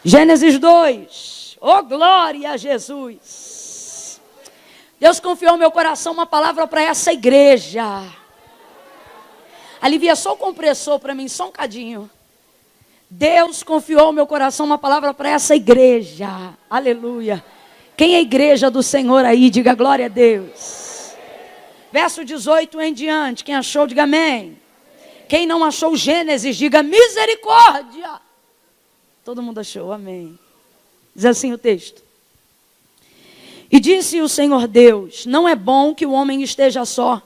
Gênesis 2. Oh, glória a Jesus. Deus confiou ao meu coração uma palavra para essa igreja. Alivia só o compressor para mim, só um cadinho. Deus confiou ao meu coração uma palavra para essa igreja. Aleluia. Quem é a igreja do Senhor aí? Diga glória a Deus. Verso 18 em diante. Quem achou, diga amém. Quem não achou Gênesis, diga misericórdia. Todo mundo achou, amém. Diz assim o texto. E disse o Senhor Deus: não é bom que o homem esteja só.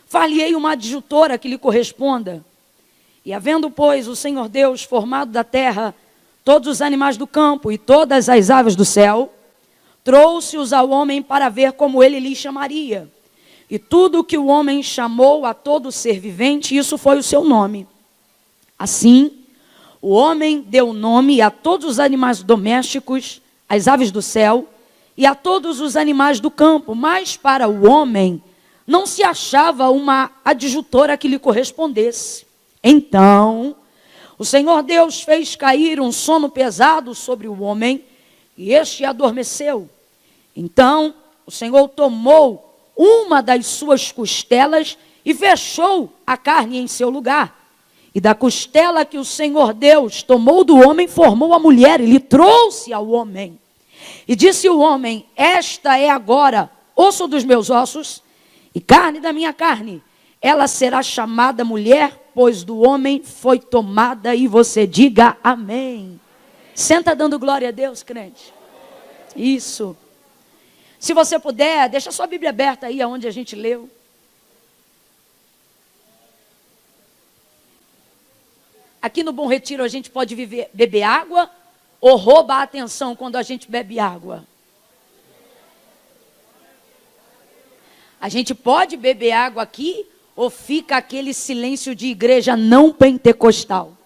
Far-lhe-ei uma adjutora que lhe corresponda. E havendo, pois, o Senhor Deus formado da terra todos os animais do campo e todas as aves do céu, trouxe-os ao homem para ver como ele lhe chamaria. E tudo que o homem chamou a todo ser vivente, isso foi o seu nome. Assim, o homem deu nome a todos os animais domésticos, às aves do céu e a todos os animais do campo. Mas para o homem não se achava uma adjutora que lhe correspondesse. Então, o Senhor Deus fez cair um sono pesado sobre o homem e este adormeceu. Então, o Senhor tomou uma das suas costelas e fechou a carne em seu lugar. E da costela que o Senhor Deus tomou do homem, formou a mulher e lhe trouxe ao homem. E disse o homem: esta é agora osso dos meus ossos e carne da minha carne. Ela será chamada mulher, pois do homem foi tomada. E você diga amém. Senta dando glória a Deus, crente. Isso. Se você puder, deixa sua Bíblia aberta aí aonde a gente leu. Aqui no Bom Retiro a gente pode beber água ou rouba a atenção quando a gente bebe água? A gente pode beber água aqui ou fica aquele silêncio de igreja não pentecostal?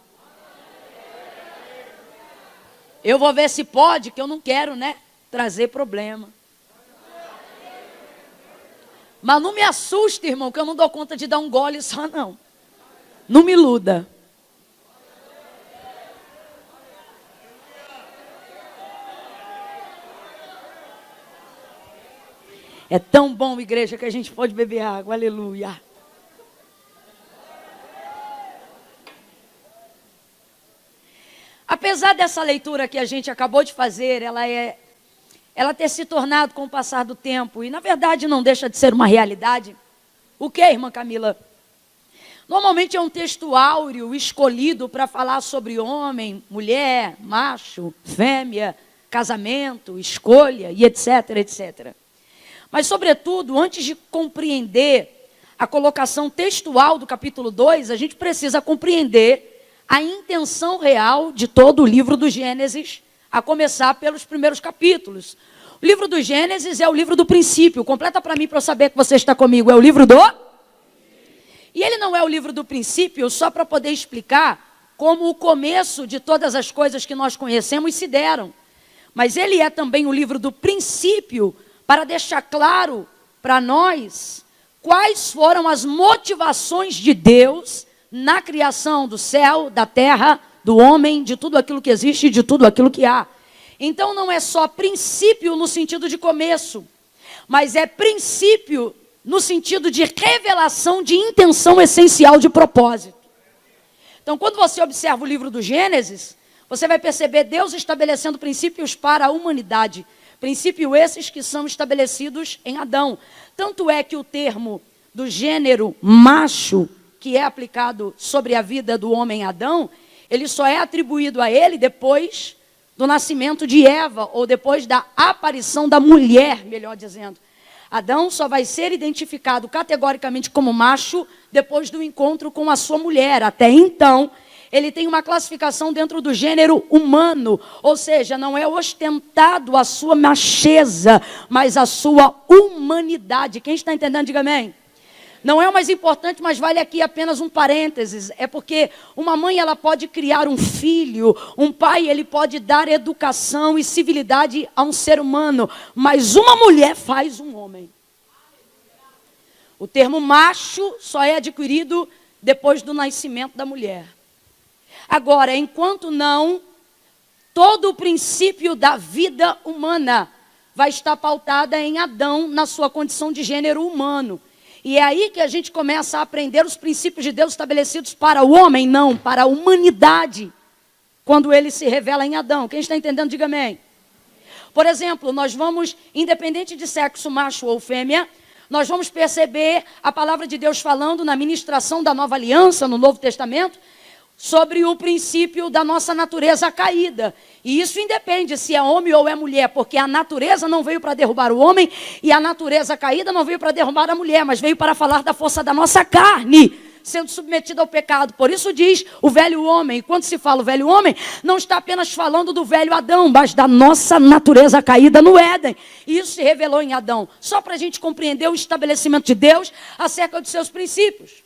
Eu vou ver se pode, que eu não quero, né, trazer problema. Mas não me assuste, irmão, que eu não dou conta de dar um gole só, não. Não me iluda. É tão bom, igreja, que a gente pode beber água, aleluia. Apesar dessa leitura que a gente acabou de fazer, ela ter se tornado com o passar do tempo, e na verdade não deixa de ser uma realidade. O que, irmã Camila? Normalmente é um texto áureo escolhido para falar sobre homem, mulher, macho, fêmea, casamento, escolha e etc, etc. Mas, sobretudo, antes de compreender a colocação textual do capítulo 2, a gente precisa compreender a intenção real de todo o livro do Gênesis, a começar pelos primeiros capítulos. O livro do Gênesis é o livro do princípio. Completa para mim para eu saber que você está comigo. É o livro do... E ele não é o livro do princípio só para poder explicar como o começo de todas as coisas que nós conhecemos se deram. Mas ele é também o livro do princípio para deixar claro para nós quais foram as motivações de Deus na criação do céu, da terra, do homem, de tudo aquilo que existe e de tudo aquilo que há. Então não é só princípio no sentido de começo, mas é princípio no sentido de revelação de intenção essencial de propósito. Então quando você observa o livro do Gênesis, você vai perceber Deus estabelecendo princípios para a humanidade. Princípios esses que são estabelecidos em Adão. Tanto é que o termo do gênero macho, que é aplicado sobre a vida do homem Adão, ele só é atribuído a ele depois do nascimento de Eva, ou depois da aparição da mulher, melhor dizendo. Adão só vai ser identificado categoricamente como macho depois do encontro com a sua mulher. Até então, ele tem uma classificação dentro do gênero humano, ou seja, não é ostentado a sua macheza, mas a sua humanidade. Quem está entendendo, diga amém. Não é o mais importante, mas vale aqui apenas um parênteses. É porque uma mãe ela pode criar um filho, um pai ele pode dar educação e civilidade a um ser humano, mas uma mulher faz um homem. O termo macho só é adquirido depois do nascimento da mulher. Agora, enquanto não Todo o princípio da vida humana vai estar pautada em Adão, na sua condição de gênero humano. E é aí que a gente começa a aprender os princípios de Deus estabelecidos para o homem, não, para a humanidade, quando ele se revela em Adão. Quem está entendendo, diga amém. Por exemplo, nós vamos, independente de sexo, macho ou fêmea, nós vamos perceber a palavra de Deus falando na ministração da Nova Aliança, no Novo Testamento, sobre o princípio da nossa natureza caída. E isso independe se é homem ou é mulher, porque a natureza não veio para derrubar o homem e a natureza caída não veio para derrubar a mulher, mas veio para falar da força da nossa carne, sendo submetida ao pecado. Por isso diz o velho homem. E quando se fala o velho homem, não está apenas falando do velho Adão, mas da nossa natureza caída no Éden. E isso se revelou em Adão. Só para a gente compreender o estabelecimento de Deus acerca dos seus princípios.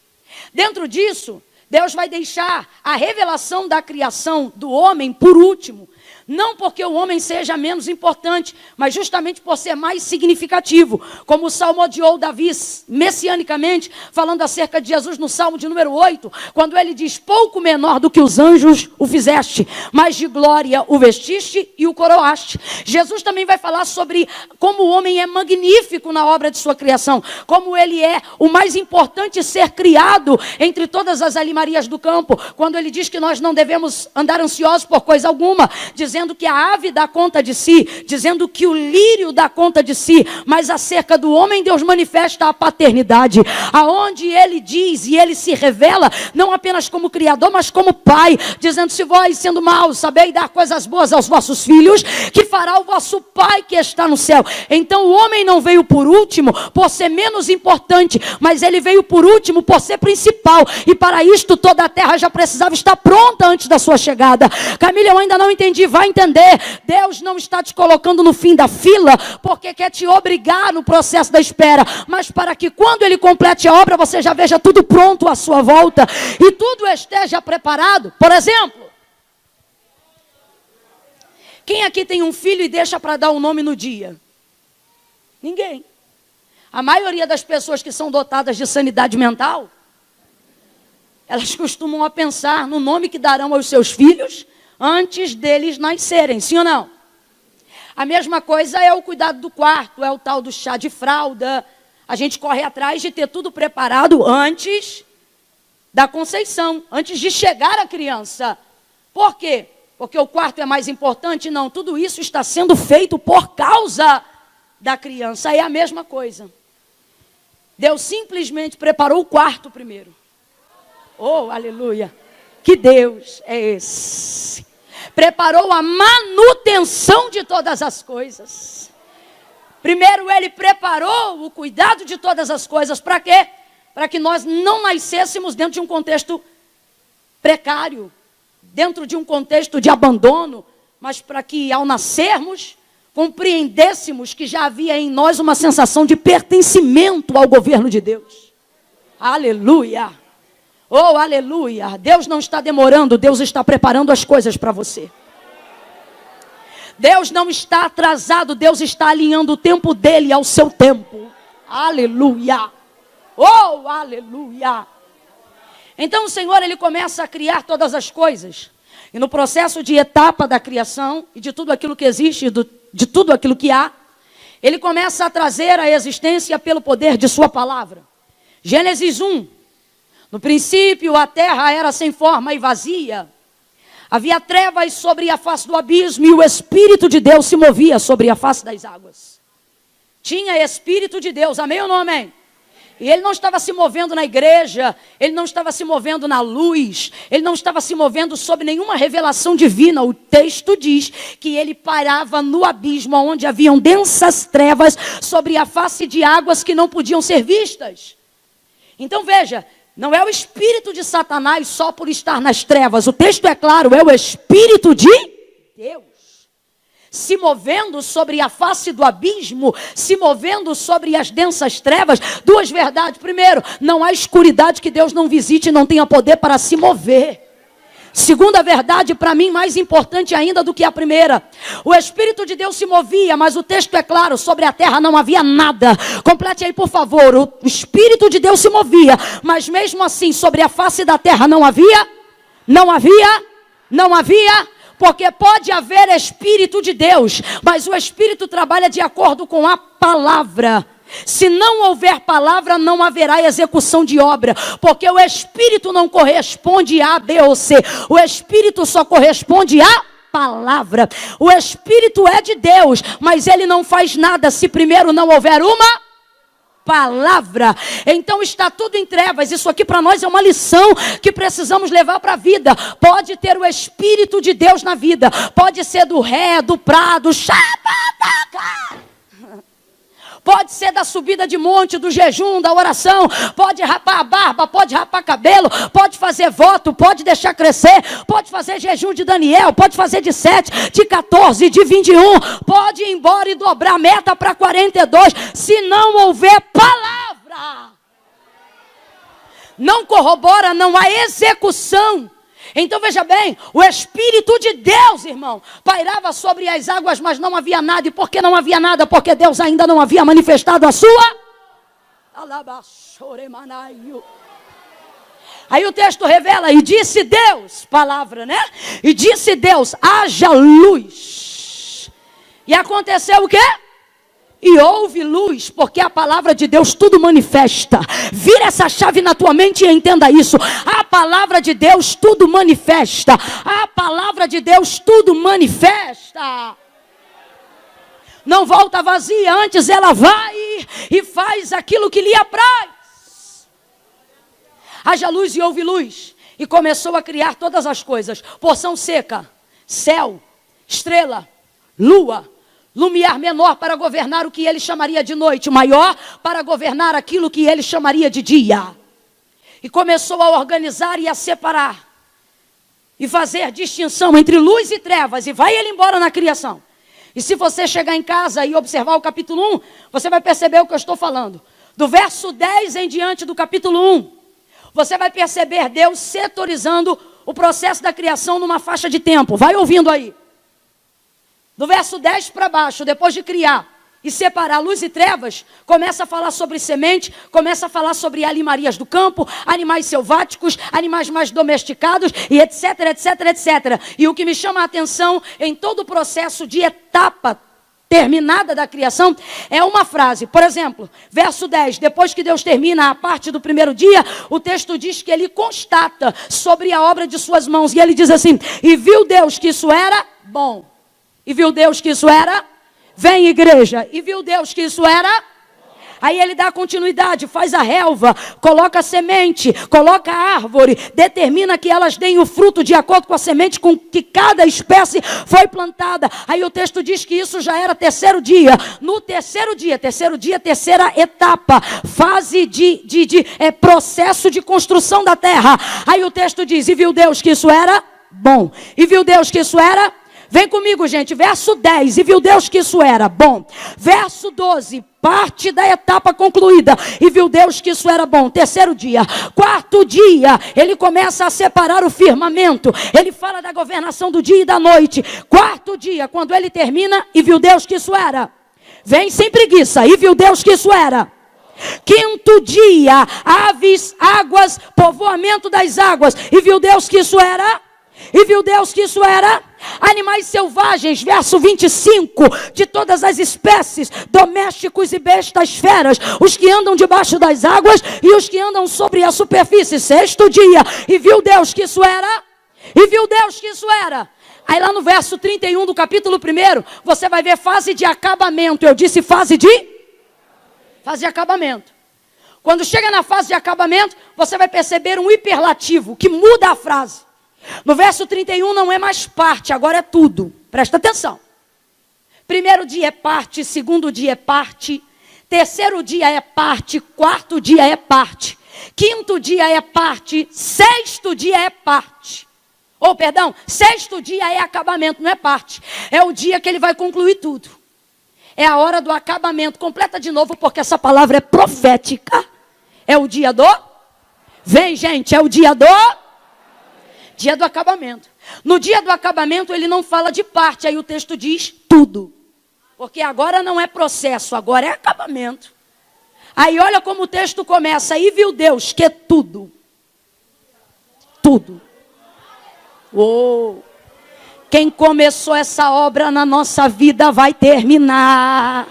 Dentro disso, Deus vai deixar a revelação da criação do homem por último. Não porque o homem seja menos importante, mas justamente por ser mais significativo. Como salmodiou Davi messianicamente, falando acerca de Jesus no Salmo de número 8, quando ele diz: pouco menor do que os anjos o fizeste, mas de glória o vestiste e o coroaste. Jesus também vai falar sobre como o homem é magnífico na obra de sua criação, como ele é o mais importante ser criado entre todas as alimarias do campo, quando ele diz que nós não devemos andar ansiosos por coisa alguma, dizendo que a ave dá conta de si, dizendo que o lírio dá conta de si, mas acerca do homem Deus manifesta a paternidade, aonde ele diz e ele se revela, não apenas como criador, mas como pai, dizendo: se vós sendo maus sabei dar coisas boas aos vossos filhos, que fará o vosso pai que está no céu. Então o homem não veio por último por ser menos importante, mas ele veio por último por ser principal, e para isto toda a terra já precisava estar pronta antes da sua chegada. Camila, eu ainda não entendi. Vai entender. Deus não está te colocando no fim da fila porque quer te obrigar no processo da espera, mas para que quando ele complete a obra, você já veja tudo pronto à sua volta e tudo esteja preparado. Por exemplo, quem aqui tem um filho e deixa para dar o nome no dia? Ninguém. A maioria das pessoas que são dotadas de sanidade mental, elas costumam a pensar no nome que darão aos seus filhos antes deles nascerem, sim ou não? A mesma coisa é o cuidado do quarto, é o tal do chá de fralda. A gente corre atrás de ter tudo preparado antes da conceição, antes de chegar a criança. Por quê? Porque o quarto é mais importante? Não, tudo isso está sendo feito por causa da criança. É a mesma coisa. Deus simplesmente preparou o quarto primeiro. Oh, aleluia! Que Deus é esse? Preparou a manutenção de todas as coisas. Primeiro ele preparou o cuidado de todas as coisas. Para quê? Para que nós não nascêssemos dentro de um contexto precário, dentro de um contexto de abandono, mas para que ao nascermos, compreendêssemos que já havia em nós uma sensação de pertencimento ao governo de Deus. Aleluia! Oh, aleluia! Deus não está demorando, Deus está preparando as coisas para você. Deus não está atrasado, Deus está alinhando o tempo dele ao seu tempo. Aleluia! Oh, aleluia! Então o Senhor, ele começa a criar todas as coisas. E no processo de etapa da criação, e de tudo aquilo que existe, de tudo aquilo que há, ele começa a trazer a existência pelo poder de sua palavra. Gênesis 1. No princípio, a terra era sem forma e vazia. Havia trevas sobre a face do abismo e o Espírito de Deus se movia sobre a face das águas. Tinha Espírito de Deus, amém ou não amém? E ele não estava se movendo na igreja, ele não estava se movendo na luz, ele não estava se movendo sob nenhuma revelação divina. O texto diz que ele parava no abismo, onde haviam densas trevas sobre a face de águas que não podiam ser vistas. Então veja, não é o espírito de Satanás só por estar nas trevas. O texto é claro, é o Espírito de Deus. Se movendo sobre a face do abismo, se movendo sobre as densas trevas. Duas verdades. Primeiro, não há escuridade que Deus não visite e não tenha poder para se mover. Segunda verdade, para mim, mais importante ainda do que a primeira. O Espírito de Deus se movia, mas o texto é claro, sobre a terra não havia nada. Complete aí, por favor. O Espírito de Deus se movia, mas mesmo assim, sobre a face da terra não havia. Porque pode haver Espírito de Deus, mas o Espírito trabalha de acordo com a palavra. Se não houver palavra, não haverá execução de obra, porque o Espírito não corresponde a B ou C, o Espírito só corresponde a palavra. O Espírito é de Deus, mas ele não faz nada se primeiro não houver uma palavra. Então está tudo em trevas. Isso aqui para nós é uma lição que precisamos levar para a vida. Pode ter o Espírito de Deus na vida, pode ser do ré, do prado, pode ser da subida de monte, do jejum, da oração, pode rapar a barba, pode rapar cabelo, pode fazer voto, pode deixar crescer, pode fazer jejum de Daniel, pode fazer de 7, de 14, de 21, pode ir embora e dobrar a meta para 42, se não houver palavra. Não corrobora, não há execução. Então veja bem, o Espírito de Deus, irmão, pairava sobre as águas, mas não havia nada. E por que não havia nada? Porque Deus ainda não havia manifestado a sua. Aí o texto revela, e disse Deus, palavra, né? E disse Deus, haja luz. E aconteceu o quê? E houve luz, porque a palavra de Deus tudo manifesta. Vira essa chave na tua mente e entenda isso. A palavra de Deus tudo manifesta. A palavra de Deus tudo manifesta. Não volta vazia, antes ela vai e faz aquilo que lhe apraz. Haja luz e houve luz. E começou a criar todas as coisas. Porção seca, céu, estrela, lua, lumiar menor para governar o que ele chamaria de noite, maior para governar aquilo que ele chamaria de dia. E começou a organizar e a separar. E fazer distinção entre luz e trevas. E vai ele embora na criação. E se você chegar em casa e observar o capítulo 1, você vai perceber o que eu estou falando. Do verso 10 em diante do capítulo 1, você vai perceber Deus setorizando o processo da criação numa faixa de tempo. Vai ouvindo aí. Do verso 10 para baixo, depois de criar e separar luz e trevas, começa a falar sobre semente, começa a falar sobre animarias do campo, animais selváticos, animais mais domesticados, e etc, etc, etc. E o que me chama a atenção em todo o processo de etapa terminada da criação, é uma frase. Por exemplo, verso 10, depois que Deus termina a parte do primeiro dia, o texto diz que ele constata sobre a obra de suas mãos, e ele diz assim, e viu Deus que isso era bom. E viu Deus que isso era? Vem, igreja. E viu Deus que isso era? Aí ele dá continuidade, faz a relva, coloca a semente, coloca a árvore, determina que elas deem o fruto de acordo com a semente com que cada espécie foi plantada. Aí o texto diz que isso já era terceiro dia. No terceiro dia, terceira etapa, fase de processo de construção da terra. Aí o texto diz, e viu Deus que isso era bom. E viu Deus que isso era? Vem comigo, gente, verso 10, e viu Deus que isso era bom. Verso 12, parte da etapa concluída, e viu Deus que isso era bom. Terceiro dia, quarto dia, ele começa a separar o firmamento, ele fala da governação do dia e da noite. Quarto dia, quando ele termina, e viu Deus que isso era. Vem sem preguiça, e viu Deus que isso era. Quinto dia, aves, águas, povoamento das águas, e viu Deus que isso era. E viu Deus que isso era animais selvagens, verso 25, de todas as espécies, domésticos e bestas feras, os que andam debaixo das águas e os que andam sobre a superfície. Sexto dia, e viu Deus que isso era. E viu Deus que isso era. Aí lá no verso 31 do capítulo 1, você vai ver fase de acabamento. Eu disse fase de acabamento. Quando chega na fase de acabamento, você vai perceber um hiperlativo que muda a frase. No verso 31 não é mais parte, agora é tudo. Presta atenção. Primeiro dia é parte, segundo dia é parte, terceiro dia é parte, quarto dia é parte, quinto dia é parte, sexto dia é parte. Sexto dia é acabamento, não é parte. É o dia que ele vai concluir tudo. É a hora do acabamento. Completa de novo, porque essa palavra é profética. É o dia do... Vem, gente, é o dia do acabamento. No dia do acabamento ele não fala de parte, aí o texto diz tudo. Porque agora não é processo, agora é acabamento. Aí olha como o texto começa, aí viu Deus que é tudo. Tudo. Quem começou essa obra na nossa vida vai terminar.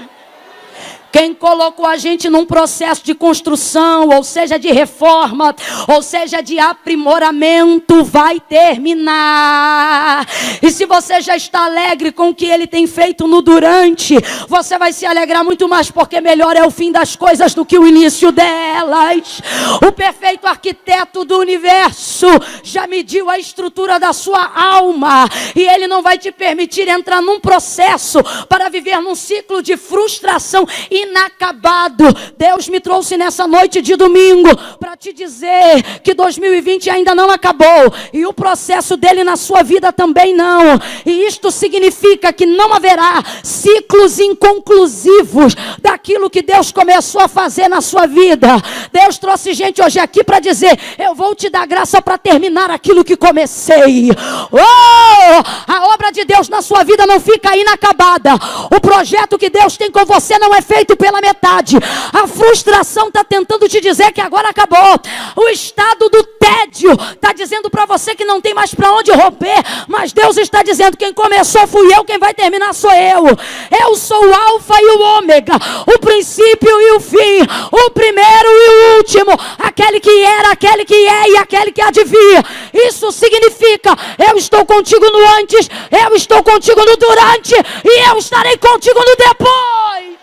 Quem colocou a gente num processo de construção, ou seja, de reforma, ou seja, de aprimoramento, vai terminar. E se você já está alegre com o que Ele tem feito no durante, você vai se alegrar muito mais, porque melhor é o fim das coisas do que o início delas. O perfeito arquiteto do universo já mediu a estrutura da sua alma, e Ele não vai te permitir entrar num processo para viver num ciclo de frustração inacabado. Deus me trouxe nessa noite de domingo para te dizer que 2020 ainda não acabou, e o processo dele na sua vida também não. E isto significa que não haverá ciclos inconclusivos daquilo que Deus começou a fazer na sua vida. Deus trouxe gente hoje aqui para dizer: eu vou te dar graça para terminar aquilo que comecei. A obra de Deus na sua vida não fica inacabada. O projeto que Deus tem com você não é feito pela metade. A frustração está tentando te dizer que agora acabou. O estado do tédio está dizendo para você que não tem mais para onde romper. Mas Deus está dizendo: quem começou fui eu, quem vai terminar sou eu. Eu sou o alfa e o ômega, o princípio e o fim, o primeiro e o último, aquele que era, aquele que é e aquele que há de vir. Isso significa: eu estou contigo no antes, eu estou contigo no durante, e eu estarei contigo no depois.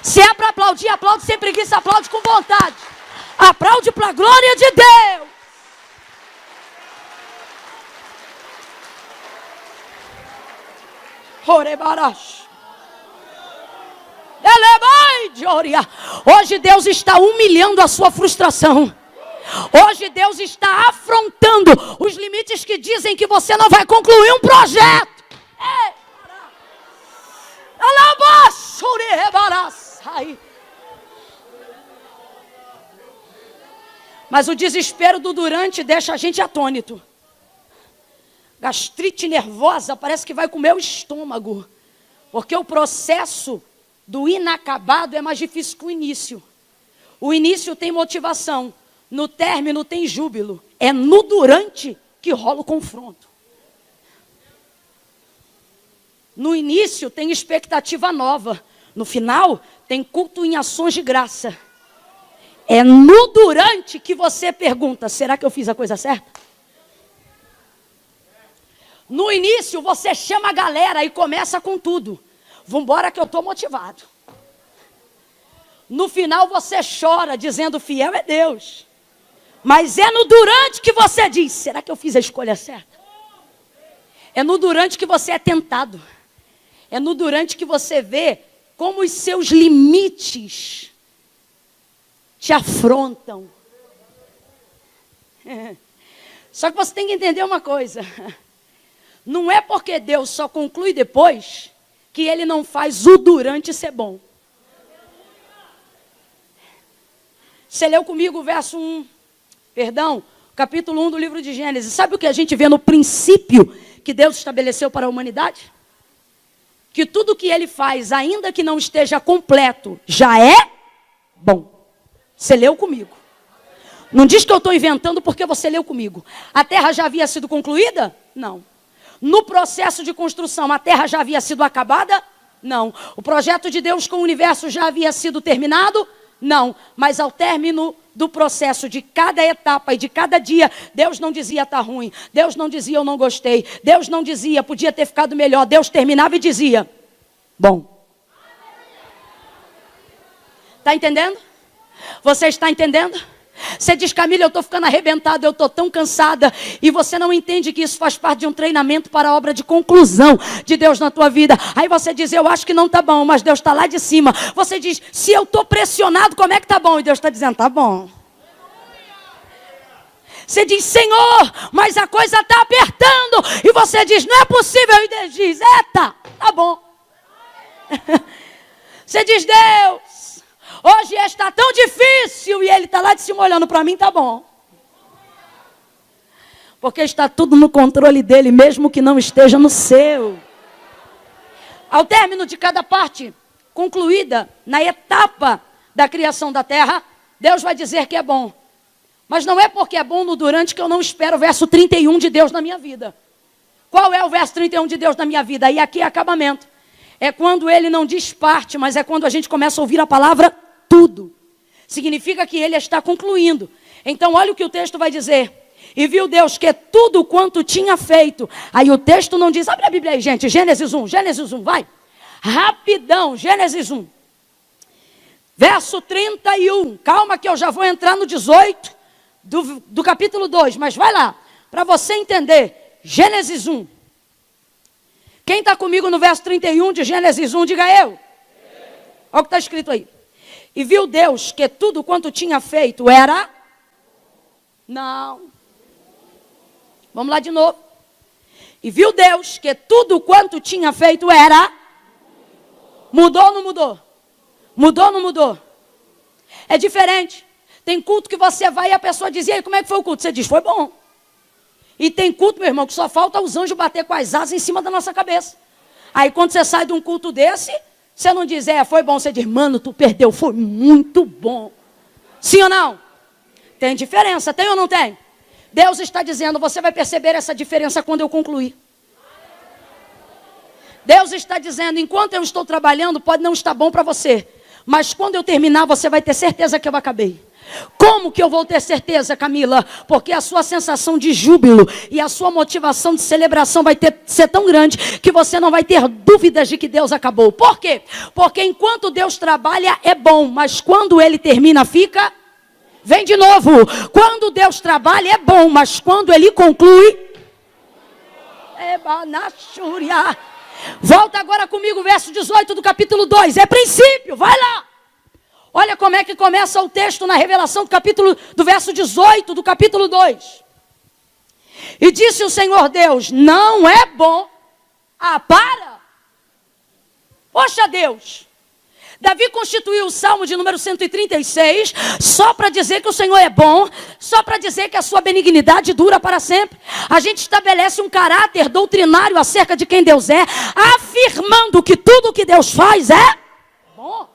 Se é para aplaudir, aplaude sem preguiça, aplaude com vontade. Aplaude para a glória de Deus. Hoje Deus está humilhando a sua frustração. Hoje Deus está afrontando os limites que dizem que você não vai concluir um projeto. Mas o desespero do durante deixa a gente atônito. Gastrite nervosa parece que vai comer o estômago, porque o processo do inacabado é mais difícil que o início. O início tem motivação, no término tem júbilo. É no durante que rola o confronto. No início tem expectativa nova, no final tem culto em ações de graça. É no durante que você pergunta: será que eu fiz a coisa certa? No início você chama a galera e começa com tudo. Vambora que eu estou motivado. No final você chora dizendo: fiel é Deus. Mas é no durante que você diz: será que eu fiz a escolha certa? É no durante que você é tentado. É no durante que você vê como os seus limites te afrontam. Só que você tem que entender uma coisa. Não é porque Deus só conclui depois que Ele não faz o durante ser bom. Você leu comigo o verso 1, capítulo 1 do livro de Gênesis. Sabe o que a gente vê no princípio que Deus estabeleceu para a humanidade? Que tudo que Ele faz, ainda que não esteja completo, já é bom. Você leu comigo. Não diz que eu estou inventando porque você leu comigo. A terra já havia sido concluída? Não. No processo de construção, a terra já havia sido acabada? Não. O projeto de Deus com o universo já havia sido terminado? Não. Mas ao término do processo de cada etapa e de cada dia, Deus não dizia está ruim. Deus não dizia eu não gostei. Deus não dizia podia ter ficado melhor. Deus terminava e dizia bom. Está entendendo? Você está entendendo? Você diz: Camila, eu estou ficando arrebentada, eu estou tão cansada. E você não entende que isso faz parte de um treinamento para a obra de conclusão de Deus na tua vida. Aí você diz: eu acho que não está bom, mas Deus está lá de cima. Você diz: se eu estou pressionado, como é que está bom? E Deus está dizendo: está bom. Você diz: Senhor, mas a coisa está apertando. E você diz: não é possível. E Deus diz: tá bom. Você diz: Deus, hoje está tão difícil. E Ele está lá de cima olhando para mim, tá bom. Porque está tudo no controle dEle, mesmo que não esteja no seu. Ao término de cada parte concluída, na etapa da criação da terra, Deus vai dizer que é bom. Mas não é porque é bom no durante que eu não espero o verso 31 de Deus na minha vida. Qual é o verso 31 de Deus na minha vida? E aqui é acabamento. É quando ele não diz parte, mas é quando a gente começa a ouvir a palavra tudo. Significa que ele está concluindo. Então olha o que o texto vai dizer. E viu Deus que tudo quanto tinha feito. Aí o texto não diz, abre a Bíblia aí, gente. Gênesis 1, vai. Rapidão, Gênesis 1. Verso 31. Calma que eu já vou entrar no 18 do capítulo 2. Mas vai lá, para você entender. Gênesis 1. Quem está comigo no verso 31 de Gênesis 1, diga eu. Olha o que está escrito aí. E viu Deus que tudo quanto tinha feito era... Não. Vamos lá de novo. E viu Deus que tudo quanto tinha feito era... Mudou ou não mudou? Mudou ou não mudou? É diferente. Tem culto que você vai e a pessoa diz, e aí, como é que foi o culto? Você diz, foi bom. E tem culto, meu irmão, que só falta os anjos bater com as asas em cima da nossa cabeça. Aí quando você sai de um culto desse, você não diz, foi bom. Você diz, mano, tu perdeu, foi muito bom. Sim ou não? Tem diferença, tem ou não tem? Deus está dizendo, você vai perceber essa diferença quando eu concluir. Deus está dizendo, enquanto eu estou trabalhando, pode não estar bom para você. Mas quando eu terminar, você vai ter certeza que eu acabei. Como que eu vou ter certeza, Camila? Porque a sua sensação de júbilo e a sua motivação de celebração vai ser tão grande que você não vai ter dúvidas de que Deus acabou. Por quê? Porque enquanto Deus trabalha é bom, mas quando Ele termina fica... Vem de novo. Quando Deus trabalha é bom, mas quando Ele conclui... Volta agora comigo, verso 18 do capítulo 2. É princípio, vai lá. Olha como é que começa o texto na revelação do verso 18 do capítulo 2. E disse o Senhor Deus, não é bom. Para! Poxa Deus! Davi constituiu o Salmo de número 136, só para dizer que o Senhor é bom, só para dizer que a sua benignidade dura para sempre. A gente estabelece um caráter doutrinário acerca de quem Deus é, afirmando que tudo que Deus faz é bom.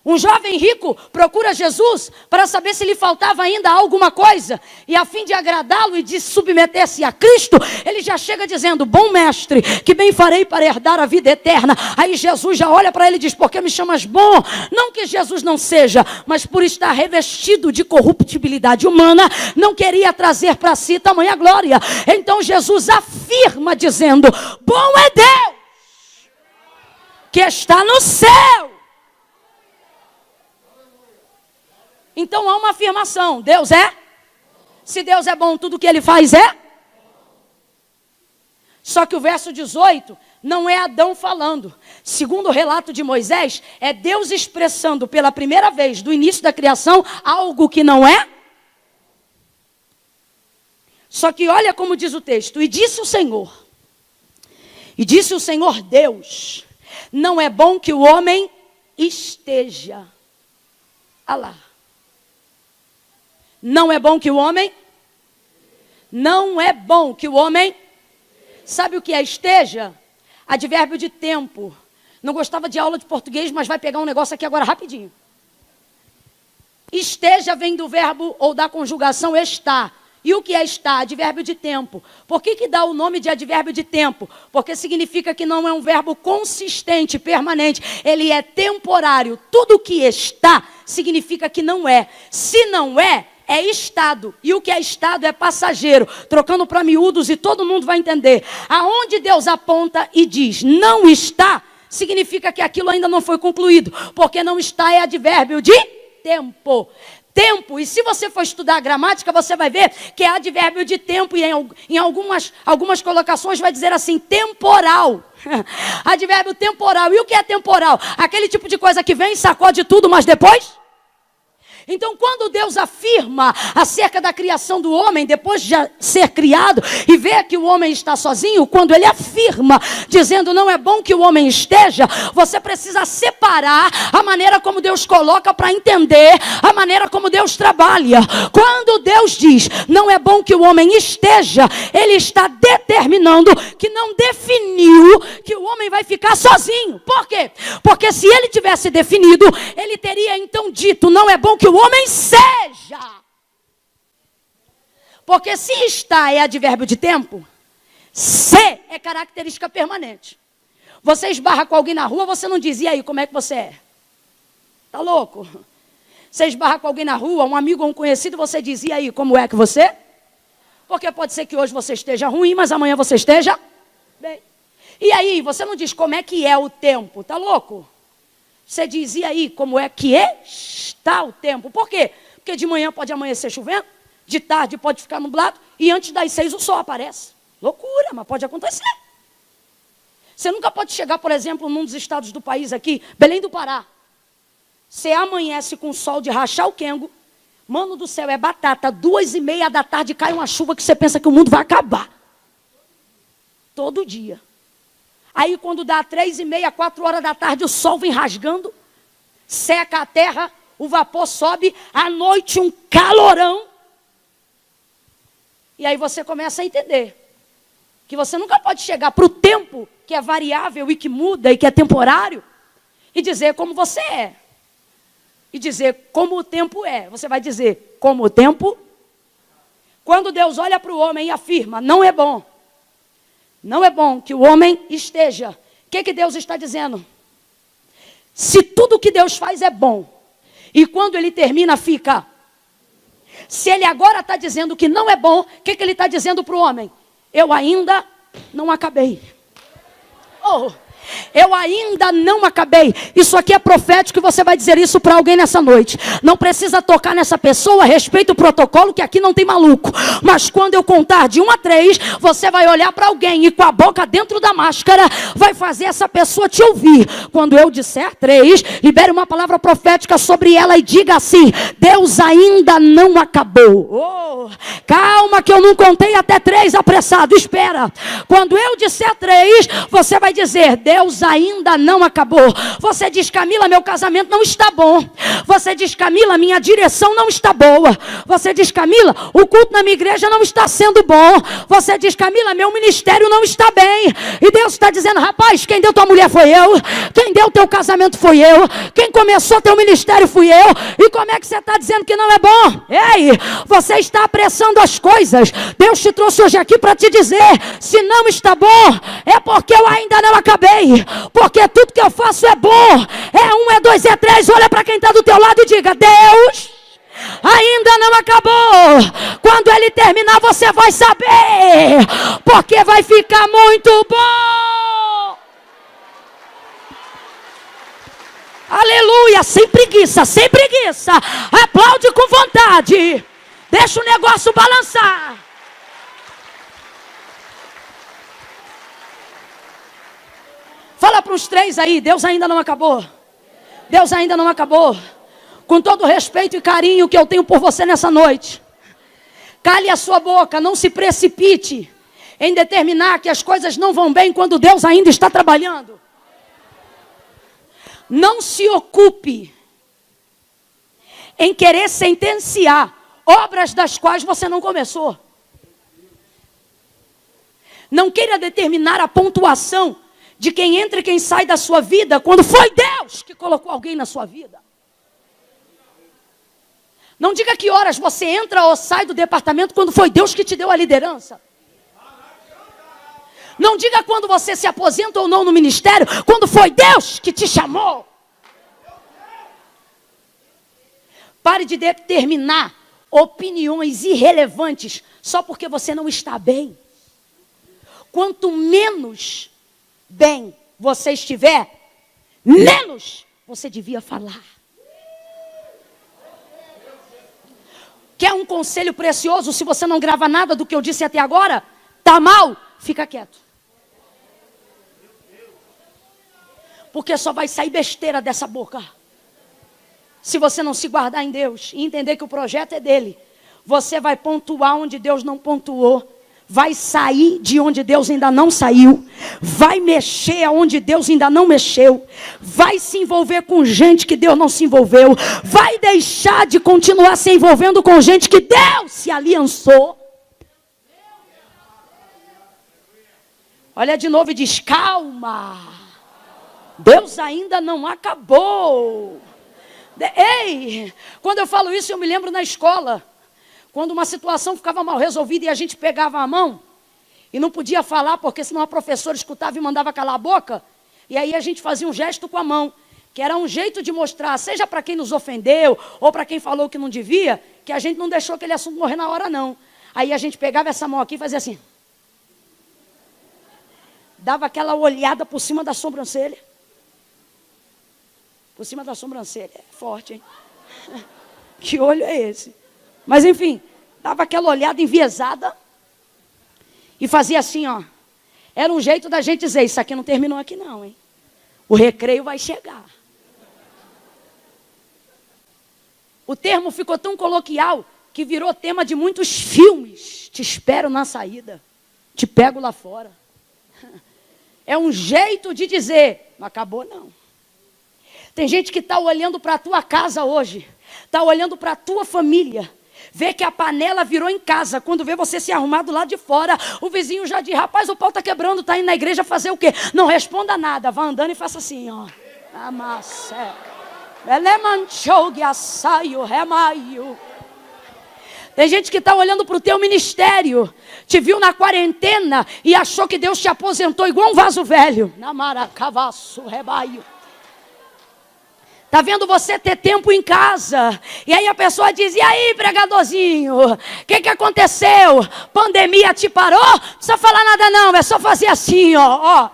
Um jovem rico procura Jesus para saber se lhe faltava ainda alguma coisa. E a fim de agradá-lo e de submeter-se a Cristo, ele já chega dizendo, bom mestre, que bem farei para herdar a vida eterna. Aí Jesus já olha para ele e diz, por que me chamas bom? Não que Jesus não seja, mas por estar revestido de corruptibilidade humana, não queria trazer para si tamanha glória. Então Jesus afirma dizendo, bom é Deus, que está no céu. Então há uma afirmação, Deus é? Se Deus é bom, tudo que Ele faz é? Só que o verso 18 não é Adão falando. Segundo o relato de Moisés, é Deus expressando pela primeira vez do início da criação algo que não é. Só que olha como diz o texto, e disse o Senhor Deus, não é bom que o homem esteja. Ah lá. Não é bom que o homem? Não é bom que o homem? Sabe o que é esteja? Advérbio de tempo. Não gostava de aula de português, mas vai pegar um negócio aqui agora rapidinho. Esteja vem do verbo ou da conjugação estar. E o que é estar? Advérbio de tempo. Por que dá o nome de advérbio de tempo? Porque significa que não é um verbo consistente, permanente. Ele é temporário. Tudo que está significa que não é. Se não é estado. E o que é estado é passageiro. Trocando para miúdos e todo mundo vai entender. Aonde Deus aponta e diz não está, significa que aquilo ainda não foi concluído. Porque não está é advérbio de tempo. Tempo, e se você for estudar a gramática, você vai ver que é advérbio de tempo, e em algumas colocações vai dizer assim, temporal. Advérbio temporal. E o que é temporal? Aquele tipo de coisa que vem, sacode tudo, mas depois... Então, quando Deus afirma acerca da criação do homem, depois de ser criado, e vê que o homem está sozinho, quando ele afirma, dizendo não é bom que o homem esteja, você precisa separar a maneira como Deus coloca para entender a maneira como Deus trabalha. Quando Deus diz não é bom que o homem esteja, Ele está determinando que não definiu que o homem vai ficar sozinho. Por quê? Porque se Ele tivesse definido, Ele teria então dito não é bom que o homem seja. Porque se está é advérbio de tempo, ser é característica permanente. Você esbarra com alguém na rua, você não diz, e aí, como é que você é? Tá louco? Você esbarra com alguém na rua, um amigo ou um conhecido, você diz, e aí, como é que você é? Porque pode ser que hoje você esteja ruim, mas amanhã você esteja bem. E aí, você não diz como é que é o tempo, tá louco? Você diz, e aí, como é que está o tempo? Por quê? Porque de manhã pode amanhecer chovendo, de tarde pode ficar nublado, e antes das 6 o sol aparece. Loucura, mas pode acontecer. Você nunca pode chegar, por exemplo, num dos estados do país aqui, Belém do Pará. Você amanhece com sol de rachar o quengo, mano do céu, é batata, 2:30 da tarde cai uma chuva que você pensa que o mundo vai acabar. Todo dia. Aí quando dá 3:30, 4 horas da tarde, o sol vem rasgando, seca a terra, o vapor sobe, à noite um calorão. E aí você começa a entender que você nunca pode chegar para o tempo que é variável e que muda e que é temporário e dizer como você é. E dizer como o tempo é. Você vai dizer como o tempo. Quando Deus olha para o homem e afirma, não é bom. Não é bom que o homem esteja. O que Deus está dizendo? Se tudo que Deus faz é bom, e quando ele termina fica. Se ele agora está dizendo que não é bom, o que ele está dizendo para o homem? Eu ainda não acabei. Oh, eu ainda não acabei. Isso aqui é profético e você vai dizer isso para alguém nessa noite. Não precisa tocar nessa pessoa, respeita o protocolo, que aqui não tem maluco. Mas quando eu contar de 1 a 3, você vai olhar para alguém e com a boca dentro da máscara vai fazer essa pessoa te ouvir. Quando eu disser 3, libere uma palavra profética sobre ela e diga assim: Deus ainda não acabou. Oh, calma que eu não contei até 3 apressado, espera. Quando eu disser 3, você vai dizer: Deus ainda não acabou. Você diz, Camila, meu casamento não está bom. Você diz, Camila, minha direção não está boa. Você diz, Camila, o culto na minha igreja não está sendo bom. Você diz, Camila, meu ministério não está bem. E Deus está dizendo, rapaz, quem deu tua mulher foi eu. Quem deu teu casamento foi eu. Quem começou teu ministério fui eu. E como é que você está dizendo que não é bom? Ei, você está apressando as coisas. Deus te trouxe hoje aqui para te dizer, se não está bom, é porque eu ainda não acabei. Porque tudo que eu faço é bom. É 1, é 2, é 3. Olha para quem está do teu lado e diga: Deus ainda não acabou. Quando ele terminar você vai saber, porque vai ficar muito bom. Aleluia, sem preguiça, sem preguiça. Aplaude com vontade. Deixa o negócio balançar. Fala para os 3 aí, Deus ainda não acabou. Deus ainda não acabou. Com todo o respeito e carinho que eu tenho por você nessa noite, cale a sua boca, não se precipite em determinar que as coisas não vão bem quando Deus ainda está trabalhando. Não se ocupe em querer sentenciar obras das quais você não começou. Não queira determinar a pontuação de quem entra e quem sai da sua vida, quando foi Deus que colocou alguém na sua vida. Não diga que horas você entra ou sai do departamento, quando foi Deus que te deu a liderança. Não diga quando você se aposenta ou não no ministério, quando foi Deus que te chamou. Pare de determinar opiniões irrelevantes só porque você não está bem. Quanto menos bem você estiver, menos você devia falar. Quer um conselho precioso? Se você não grava nada do que eu disse até agora, tá mal, fica quieto. Porque só vai sair besteira dessa boca. Se você não se guardar em Deus e entender que o projeto é dele, você vai pontuar onde Deus não pontuou. Vai sair de onde Deus ainda não saiu. Vai mexer aonde Deus ainda não mexeu. Vai se envolver com gente que Deus não se envolveu. Vai deixar de continuar se envolvendo com gente que Deus se aliançou. Olha de novo e diz, calma. Deus ainda não acabou. Ei, quando eu falo isso eu me lembro na escola. Quando uma situação ficava mal resolvida e a gente pegava a mão e não podia falar, porque senão a professora escutava e mandava calar a boca, e aí a gente fazia um gesto com a mão, que era um jeito de mostrar, seja para quem nos ofendeu ou para quem falou que não devia, que a gente não deixou aquele assunto morrer na hora, não. Aí a gente pegava essa mão aqui e fazia assim. Dava aquela olhada por cima da sobrancelha. Por cima da sobrancelha. É forte, hein? Que olho é esse? Mas enfim, dava aquela olhada enviesada e fazia assim, ó. Era um jeito da gente dizer, isso aqui não terminou aqui não, hein? O recreio vai chegar. O termo ficou tão coloquial que virou tema de muitos filmes. Te espero na saída. Te pego lá fora. É um jeito de dizer, não acabou não. Tem gente que está olhando para a tua casa hoje, está olhando para a tua família, vê que a panela virou em casa, quando vê você se arrumar do lado de fora, o vizinho já diz, rapaz, o pau está quebrando, está indo na igreja fazer o quê? Não responda nada, vá andando e faça assim, ó. Amassa. Tem gente que está olhando para o teu ministério, te viu na quarentena e achou que Deus te aposentou igual um vaso velho. Namaracavaço, rebaio. Está vendo você ter tempo em casa. E aí a pessoa diz, e aí pregadorzinho, o que aconteceu? Pandemia te parou? Não precisa falar nada não, é só fazer assim, ó.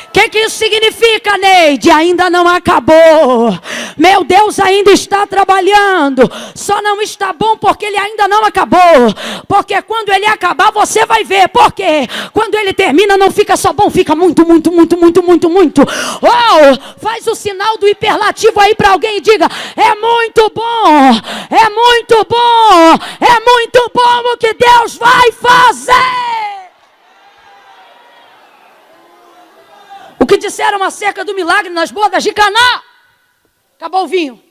O que isso significa, Neide? Ainda não acabou. Meu Deus ainda está trabalhando. Só não está bom porque ele ainda não acabou. Porque quando ele acabar, você vai ver. Porque quando ele termina, não fica só bom, fica muito. Oh, faz o sinal do hiperlativo aí para alguém e diga, é muito bom. É muito bom. É muito bom o que Deus vai fazer. O que disseram acerca do milagre nas bodas de Caná? Acabou o vinho.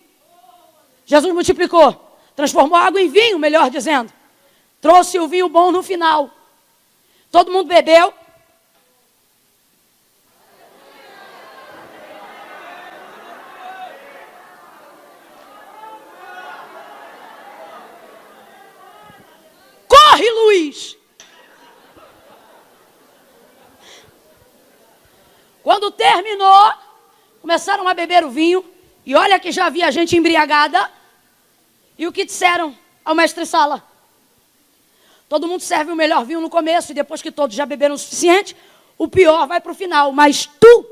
Jesus multiplicou. Transformou a água em vinho, melhor dizendo. Trouxe o vinho bom no final. Todo mundo bebeu. Corre, Luiz! Quando terminou, começaram a beber o vinho. E olha que já havia gente embriagada. E o que disseram ao mestre-sala? Todo mundo serve o melhor vinho no começo. E depois que todos já beberam o suficiente, o pior vai para o final. Mas tu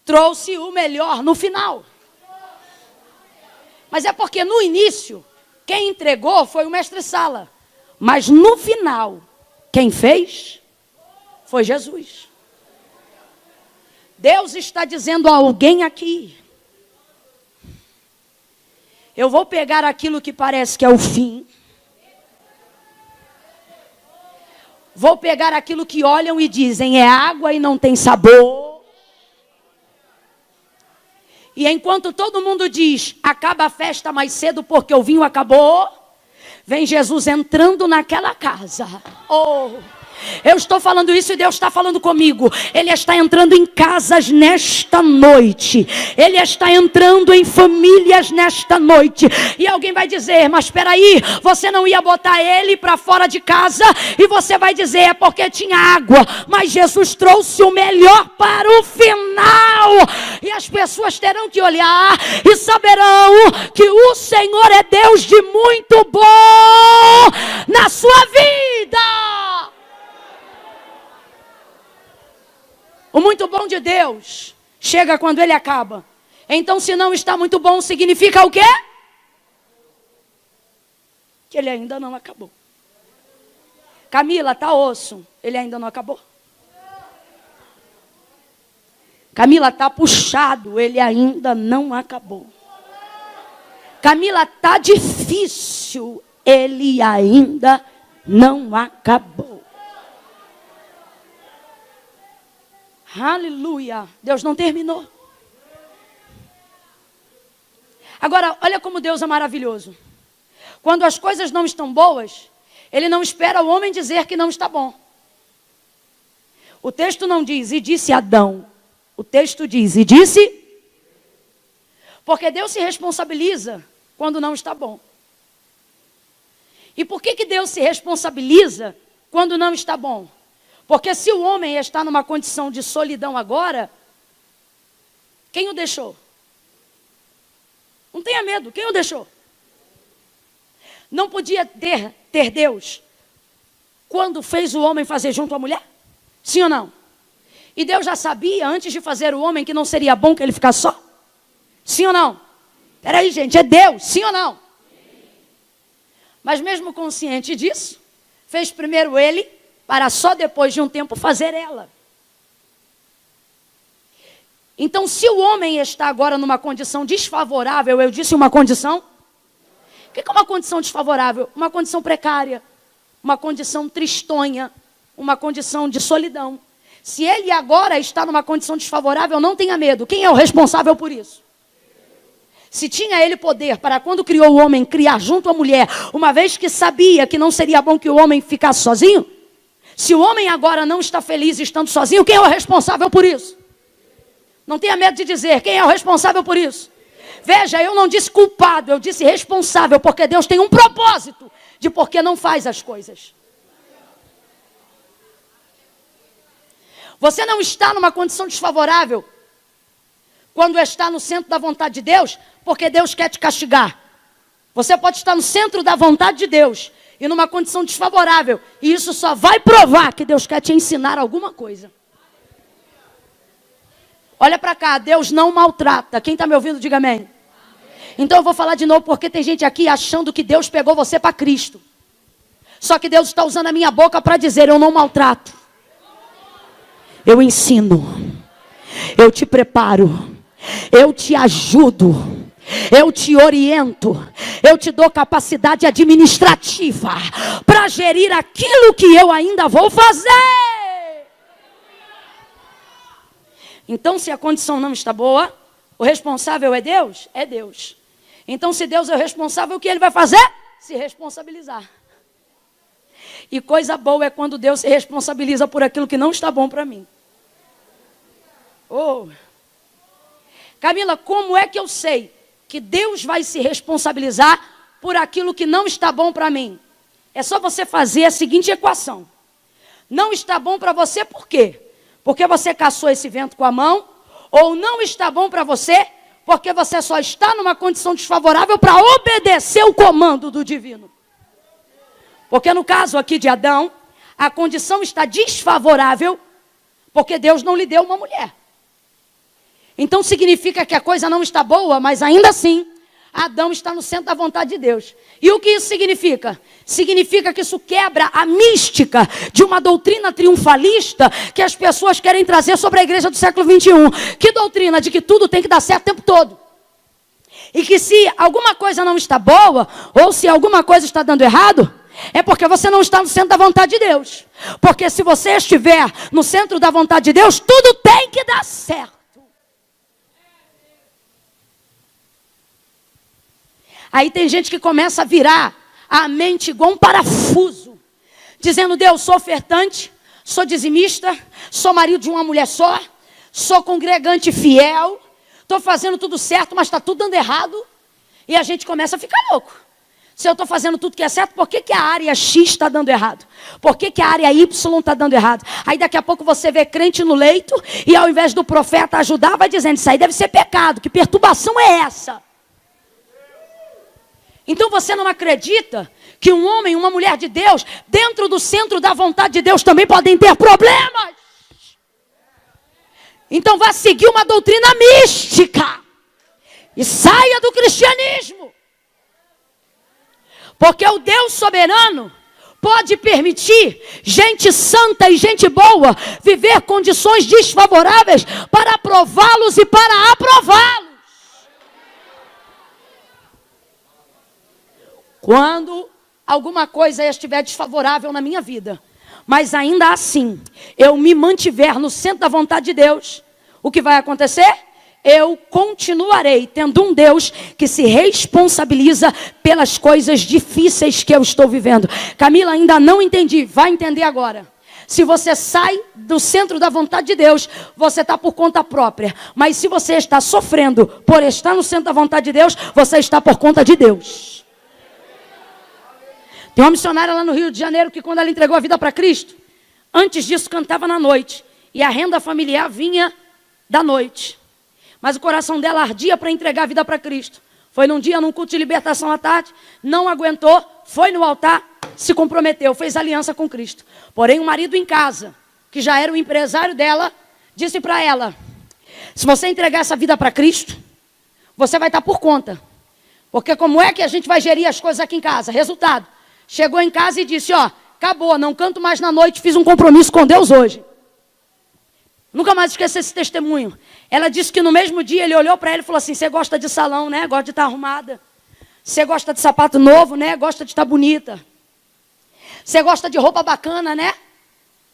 trouxe o melhor no final. Mas é porque no início, quem entregou foi o mestre-sala. Mas no final, quem fez foi Jesus. Deus está dizendo a alguém aqui, eu vou pegar aquilo que parece que é o fim, vou pegar aquilo que olham e dizem é água e não tem sabor, e enquanto todo mundo diz, acaba a festa mais cedo porque o vinho acabou, vem Jesus entrando naquela casa, eu estou falando isso e Deus está falando comigo. Ele está entrando em casas nesta noite. Ele está entrando em famílias nesta noite. E alguém vai dizer, mas espera aí, você não ia botar ele para fora de casa? E você vai dizer, é porque tinha água. Mas Jesus trouxe o melhor para o final. E as pessoas terão que olhar e saberão que o Senhor é Deus de muito bom na sua vida. O muito bom de Deus chega quando ele acaba. Então, se não está muito bom, significa o quê? Que ele ainda não acabou. Camila, tá osso. Ele ainda não acabou. Camila, tá puxado. Ele ainda não acabou. Camila, tá difícil. Ele ainda não acabou. Aleluia. Deus não terminou. Agora, olha como Deus é maravilhoso. Quando as coisas não estão boas, Ele não espera o homem dizer que não está bom. O texto não diz, e disse Adão. O texto diz, e disse. Porque Deus se responsabiliza quando não está bom. E por que Deus se responsabiliza quando não está bom? Porque se o homem está numa condição de solidão agora, quem o deixou? Não tenha medo, quem o deixou? Não podia ter Deus quando fez o homem fazer junto à mulher? Sim ou não? E Deus já sabia antes de fazer o homem que não seria bom que ele ficasse só? Sim ou não? Peraí, gente, é Deus, sim ou não? Mas mesmo consciente disso, fez primeiro ele, para só depois de um tempo fazer ela. Então, se o homem está agora numa condição desfavorável, eu disse uma condição? O que é uma condição desfavorável? Uma condição precária, uma condição tristonha, uma condição de solidão. Se ele agora está numa condição desfavorável, não tenha medo. Quem é o responsável por isso? Se tinha ele poder para quando criou o homem, criar junto à mulher, uma vez que sabia que não seria bom que o homem ficasse sozinho, se o homem agora não está feliz estando sozinho, quem é o responsável por isso? Não tenha medo de dizer, quem é o responsável por isso? Veja, eu não disse culpado, eu disse responsável, porque Deus tem um propósito de por que não faz as coisas. Você não está numa condição desfavorável quando está no centro da vontade de Deus, porque Deus quer te castigar. Você pode estar no centro da vontade de Deus e numa condição desfavorável, e isso só vai provar que Deus quer te ensinar alguma coisa. Olha para cá, Deus não maltrata. Quem está me ouvindo, diga amém. Então eu vou falar de novo, porque tem gente aqui achando que Deus pegou você para Cristo. Só que Deus está usando a minha boca para dizer, eu não maltrato. Eu ensino. Eu te preparo. Eu te ajudo. Eu te oriento. Eu te dou capacidade administrativa para gerir aquilo que eu ainda vou fazer. Então, se a condição não está boa, o responsável é Deus? É Deus. Então, se Deus é o responsável, o que ele vai fazer? Se responsabilizar. E coisa boa é quando Deus se responsabiliza por aquilo que não está bom para mim. Oh. Camila, como é que eu sei que Deus vai se responsabilizar por aquilo que não está bom para mim? É só você fazer a seguinte equação. Não está bom para você por quê? Porque você caçou esse vento com a mão? Ou não está bom para você porque você só está numa condição desfavorável para obedecer o comando do divino? Porque no caso aqui de Adão, a condição está desfavorável porque Deus não lhe deu uma mulher. Então significa que a coisa não está boa, mas ainda assim, Adão está no centro da vontade de Deus. E o que isso significa? Significa que isso quebra a mística de uma doutrina triunfalista que as pessoas querem trazer sobre a igreja do século 21. Que doutrina? De que tudo tem que dar certo o tempo todo. E que se alguma coisa não está boa, ou se alguma coisa está dando errado, é porque você não está no centro da vontade de Deus. Porque se você estiver no centro da vontade de Deus, tudo tem que dar certo. Aí tem gente que começa a virar a mente igual um parafuso. Dizendo, Deus, sou ofertante, sou dizimista, sou marido de uma mulher só, sou congregante fiel, estou fazendo tudo certo, mas está tudo dando errado. E a gente começa a ficar louco. Se eu estou fazendo tudo que é certo, por que a área X está dando errado? Por que a área Y está dando errado? Aí daqui a pouco você vê crente no leito, e ao invés do profeta ajudar, vai dizendo, isso aí deve ser pecado, que perturbação é essa? Então você não acredita que um homem, uma mulher de Deus, dentro do centro da vontade de Deus também podem ter problemas? Então vá seguir uma doutrina mística e saia do cristianismo. Porque o Deus soberano pode permitir gente santa e gente boa viver condições desfavoráveis para aprová-los e para aprová-los. Quando alguma coisa estiver desfavorável na minha vida, mas ainda assim, eu me mantiver no centro da vontade de Deus, o que vai acontecer? Eu continuarei tendo um Deus que se responsabiliza pelas coisas difíceis que eu estou vivendo. Camila, ainda não entendi, vai entender agora. Se você sai do centro da vontade de Deus, você está por conta própria. Mas se você está sofrendo por estar no centro da vontade de Deus, você está por conta de Deus. Tem uma missionária lá no Rio de Janeiro que quando ela entregou a vida para Cristo, antes disso cantava na noite. E a renda familiar vinha da noite. Mas o coração dela ardia para entregar a vida para Cristo. Foi num dia, num culto de libertação à tarde, não aguentou, foi no altar, se comprometeu, fez aliança com Cristo. Porém, o marido em casa, que já era o empresário dela, disse para ela: se você entregar essa vida para Cristo, você vai estar por conta. Porque como é que a gente vai gerir as coisas aqui em casa? Resultado, chegou em casa e disse: ó, acabou, não canto mais na noite, fiz um compromisso com Deus hoje. Nunca mais esqueci esse testemunho. Ela disse que no mesmo dia ele olhou para ela e falou assim: você gosta de salão, né? Gosta de estar arrumada. Você gosta de sapato novo, né? Gosta de estar bonita. Você gosta de roupa bacana, né?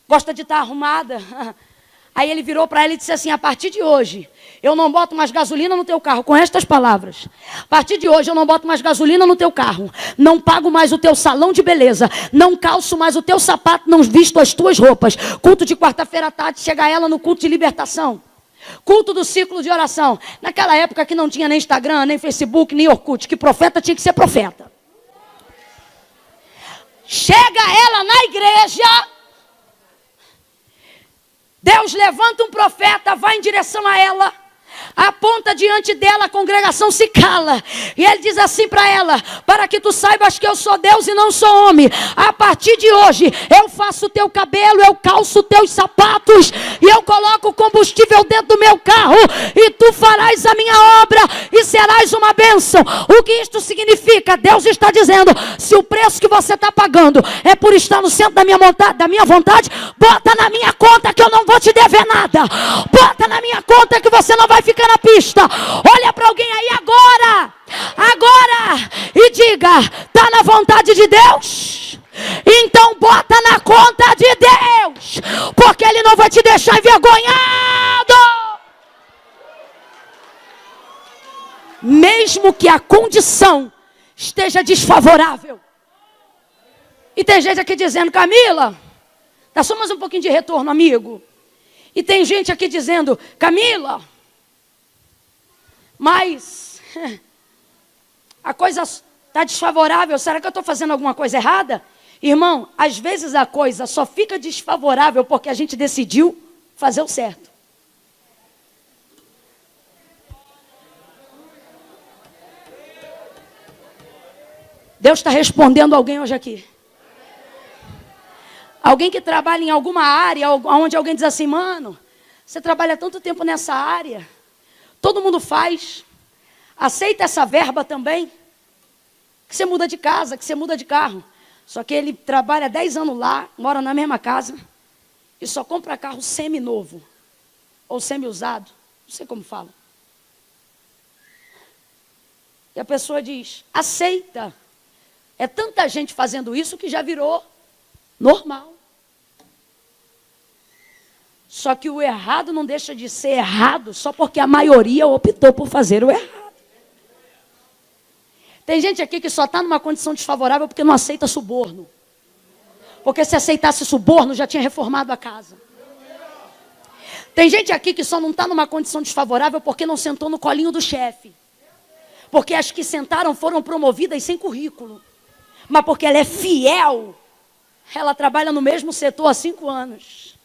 Gosta de estar arrumada. Aí ele virou para ela e disse assim: a partir de hoje, eu não boto mais gasolina no teu carro. Com estas palavras: a partir de hoje eu não boto mais gasolina no teu carro. Não pago mais o teu salão de beleza. Não calço mais o teu sapato. Não visto as tuas roupas. Culto de quarta-feira à tarde, chega ela no culto de libertação. Culto do ciclo de oração. Naquela época que não tinha nem Instagram, nem Facebook, nem Orkut. Que profeta tinha que ser profeta. Chega ela na igreja. Deus levanta um profeta, vai em direção a ela, aponta diante dela, a congregação se cala. E ele diz assim para ela: para que tu saibas que eu sou Deus e não sou homem. A partir de hoje, eu faço o teu cabelo, eu calço teus sapatos, e eu coloco combustível dentro do meu carro, e tu farás a minha obra, e serás uma bênção. O que isto significa? Deus está dizendo: se o preço que você está pagando é por estar no centro da minha vontade, bota na minha conta que eu não vou te dever nada. Bota na minha conta que você não vai ficar na pista. Olha para alguém aí agora, e diga: está na vontade de Deus? Então bota na conta de Deus, porque Ele não vai te deixar envergonhado. Mesmo que a condição esteja desfavorável. E tem gente aqui dizendo: Camila, dá só mais um pouquinho de retorno, amigo. E tem gente aqui dizendo: Camila, mas a coisa está desfavorável, será que eu estou fazendo alguma coisa errada? Irmão, às vezes a coisa só fica desfavorável porque a gente decidiu fazer o certo. Deus está respondendo alguém hoje aqui. Alguém que trabalha em alguma área, onde alguém diz assim: mano, você trabalha tanto tempo nessa área, todo mundo faz, aceita essa verba também, que você muda de casa, que você muda de carro. Só que ele trabalha 10 anos lá, mora na mesma casa, e só compra carro semi-novo, ou semi-usado, não sei como fala. E a pessoa diz: aceita. É tanta gente fazendo isso que já virou normal. Só que o errado não deixa de ser errado só porque a maioria optou por fazer o errado. Tem gente aqui que só está numa condição desfavorável porque não aceita suborno. Porque se aceitasse suborno, já tinha reformado a casa. Tem gente aqui que só não está numa condição desfavorável porque não sentou no colinho do chefe. Porque as que sentaram foram promovidas sem currículo. Mas porque ela é fiel, ela trabalha no mesmo setor há 5 anos.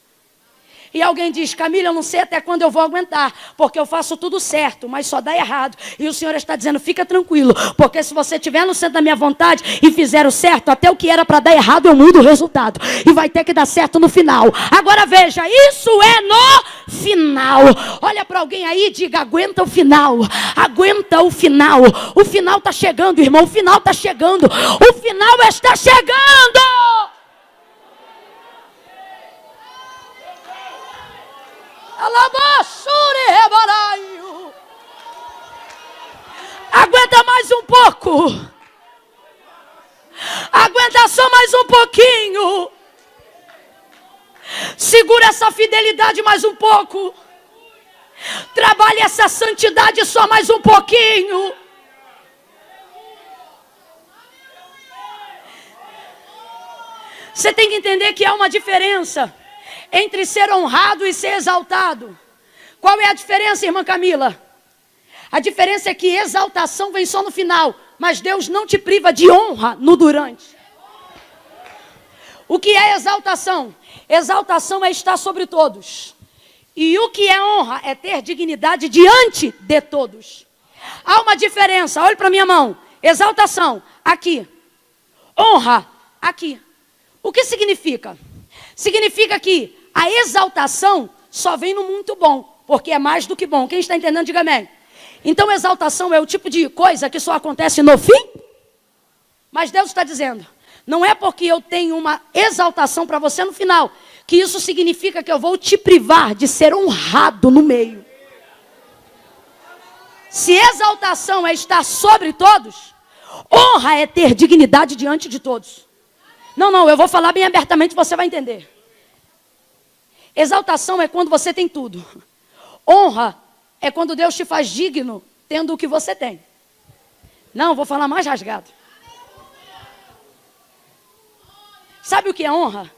E alguém diz: Camila, eu não sei até quando eu vou aguentar, porque eu faço tudo certo, mas só dá errado. E o Senhor está dizendo: fica tranquilo, porque se você estiver no centro da minha vontade e fizer o certo, até o que era para dar errado eu mudo o resultado. E vai ter que dar certo no final. Agora veja, isso é no final. Olha para alguém aí e diga: aguenta o final. Aguenta o final. O final está chegando, irmão. O final está chegando. O final está chegando. Aguenta mais um pouco. Aguenta só mais um pouquinho. Segura essa fidelidade mais um pouco. Trabalhe essa santidade só mais um pouquinho. Você tem que entender que há uma diferença entre ser honrado e ser exaltado. Qual é a diferença, irmã Camila? A diferença é que exaltação vem só no final, mas Deus não te priva de honra no durante. O que é exaltação? Exaltação é estar sobre todos. E o que é honra? É ter dignidade diante de todos. Há uma diferença, olhe para a minha mão. Exaltação, aqui. Honra, aqui. O que significa? Significa que a exaltação só vem no muito bom, porque é mais do que bom. Quem está entendendo, diga amém. Então, exaltação é o tipo de coisa que só acontece no fim. Mas Deus está dizendo, não é porque eu tenho uma exaltação para você no final, que isso significa que eu vou te privar de ser honrado no meio. Se exaltação é estar sobre todos, honra é ter dignidade diante de todos. Não, eu vou falar bem abertamente, você vai entender. Exaltação é quando você tem tudo. Honra é quando Deus te faz digno, tendo o que você tem. Não, vou falar mais rasgado. Sabe o que é honra?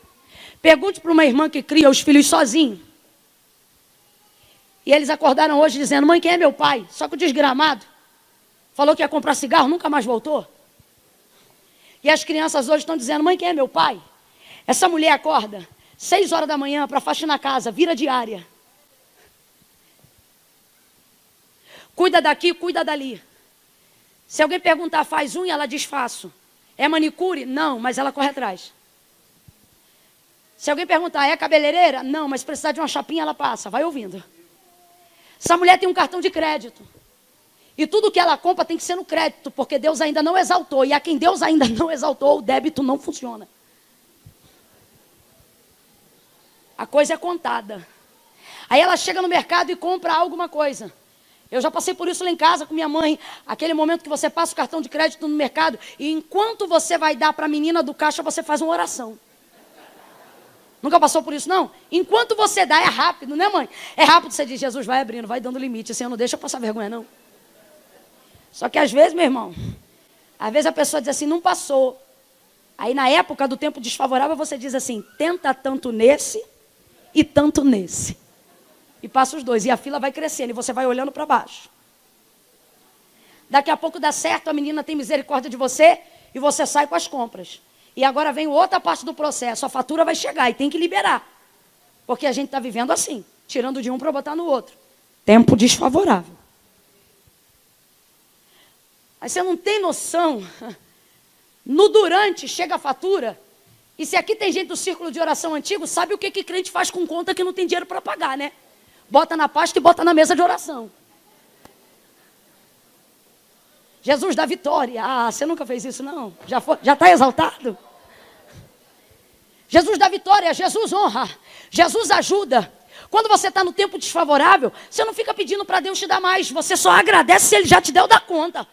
Pergunte para uma irmã que cria os filhos sozinho. E eles acordaram hoje dizendo, mãe, quem é meu pai? Só que o desgramado falou que ia comprar cigarro, nunca mais voltou. E as crianças hoje estão dizendo, mãe, quem é meu pai? Essa mulher acorda 6 horas da manhã para faxinar a casa, vira diária. Cuida daqui, cuida dali. Se alguém perguntar, faz unha, ela diz, faço. É manicure? Não, mas ela corre atrás. Se alguém perguntar, é cabeleireira? Não, mas se precisar de uma chapinha, ela passa. Vai ouvindo. Essa mulher tem um cartão de crédito. E tudo que ela compra tem que ser no crédito, porque Deus ainda não exaltou. E a quem Deus ainda não exaltou, o débito não funciona. A coisa é contada. Aí ela chega no mercado e compra alguma coisa. Eu já passei por isso lá em casa com minha mãe. Aquele momento que você passa o cartão de crédito no mercado e enquanto você vai dar para a menina do caixa, você faz uma oração. Nunca passou por isso, não? Enquanto você dá, é rápido, né, mãe? É rápido, você diz, Jesus, vai abrindo, vai dando limite. Assim, não deixa eu passar vergonha, não. Só que às vezes, meu irmão, às vezes a pessoa diz assim, não passou. Aí na época do tempo desfavorável, você diz assim, tenta tanto nesse e tanto nesse. E passa os dois, e a fila vai crescendo, e você vai olhando para baixo. Daqui a pouco dá certo, a menina tem misericórdia de você, e você sai com as compras. E agora vem outra parte do processo, a fatura vai chegar e tem que liberar. Porque a gente está vivendo assim, tirando de um para botar no outro. Tempo desfavorável. Mas você não tem noção, no durante chega a fatura, e se aqui tem gente do círculo de oração antigo, sabe o que crente faz com conta que não tem dinheiro para pagar, né? Bota na pasta e bota na mesa de oração. Jesus da vitória. Ah, você nunca fez isso, não? Já está exaltado? Jesus dá vitória, Jesus honra, Jesus ajuda. Quando você está no tempo desfavorável, você não fica pedindo para Deus te dar mais, você só agradece se Ele já te deu da conta.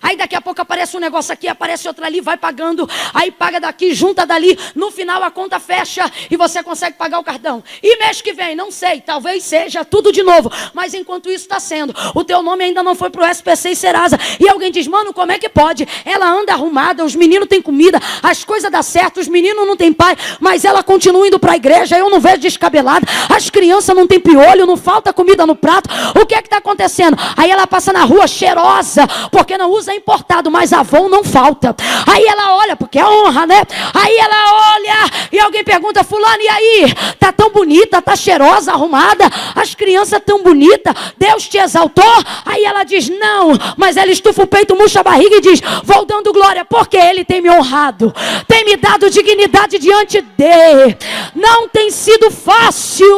Aí daqui a pouco aparece um negócio aqui, aparece outro ali, vai pagando, aí paga daqui, junta dali, no final a conta fecha e você consegue pagar o cartão. E mês que vem, não sei, talvez seja tudo de novo, mas enquanto isso está sendo, o teu nome ainda não foi para o SPC e Serasa. E alguém diz, mano, como é que pode? Ela anda arrumada, os meninos têm comida, as coisas dão certo, os meninos não têm pai, mas ela continua indo para a igreja, eu não vejo descabelada, as crianças não têm piolho, não falta comida no prato, o que é que está acontecendo? Aí ela passa na rua cheirosa, porque não usa importado, mas Avon não falta. Aí ela olha, porque é honra, né? Aí ela olha e alguém pergunta, fulano, e aí? Tá tão bonita, tá cheirosa, arrumada, as crianças tão bonitas, Deus te exaltou? Aí ela diz, não, mas ela estufa o peito, murcha a barriga e diz, vou dando glória, porque Ele tem me honrado, tem me dado dignidade diante dele. Não tem sido fácil,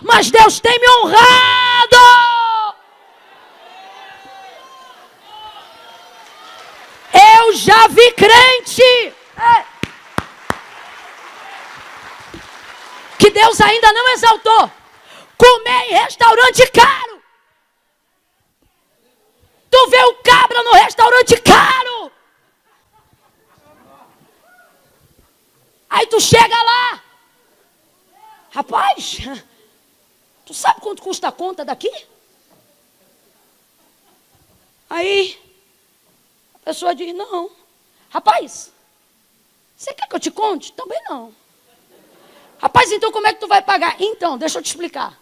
mas Deus tem me honrado. Eu já vi crente que Deus ainda não exaltou comer em restaurante caro. Tu vê o cabra no restaurante caro, aí tu chega lá, rapaz, tu sabe quanto custa a conta daqui? Aí a pessoa diz, não. Rapaz, você quer que eu te conte? Também não. Rapaz, então como é que tu vai pagar? Então, deixa eu te explicar.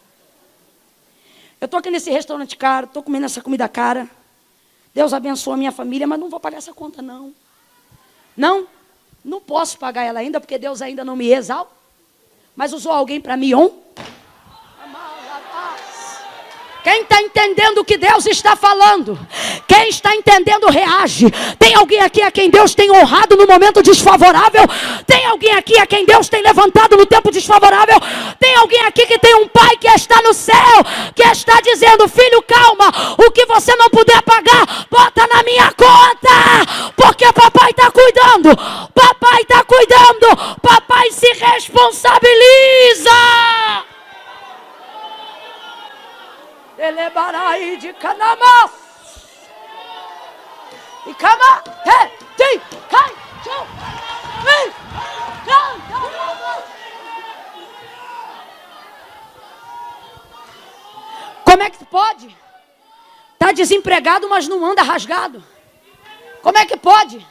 Eu estou aqui nesse restaurante caro, estou comendo essa comida cara. Deus abençoa a minha família, mas não vou pagar essa conta, não. Não? Não posso pagar ela ainda, porque Deus ainda não me exalta. Mas usou alguém para me honrar. Quem está entendendo o que Deus está falando? Quem está entendendo, reage. Tem alguém aqui a quem Deus tem honrado no momento desfavorável? Tem alguém aqui a quem Deus tem levantado no tempo desfavorável? Tem alguém aqui que tem um pai que está no céu, que está dizendo: filho, calma, o que você não puder pagar, bota na minha conta, porque papai está cuidando, papai está cuidando, papai se responsabiliza. Elebarai de Canamas. E cama, ti, cai, como é que pode? Está desempregado, mas não anda rasgado. Como é que pode?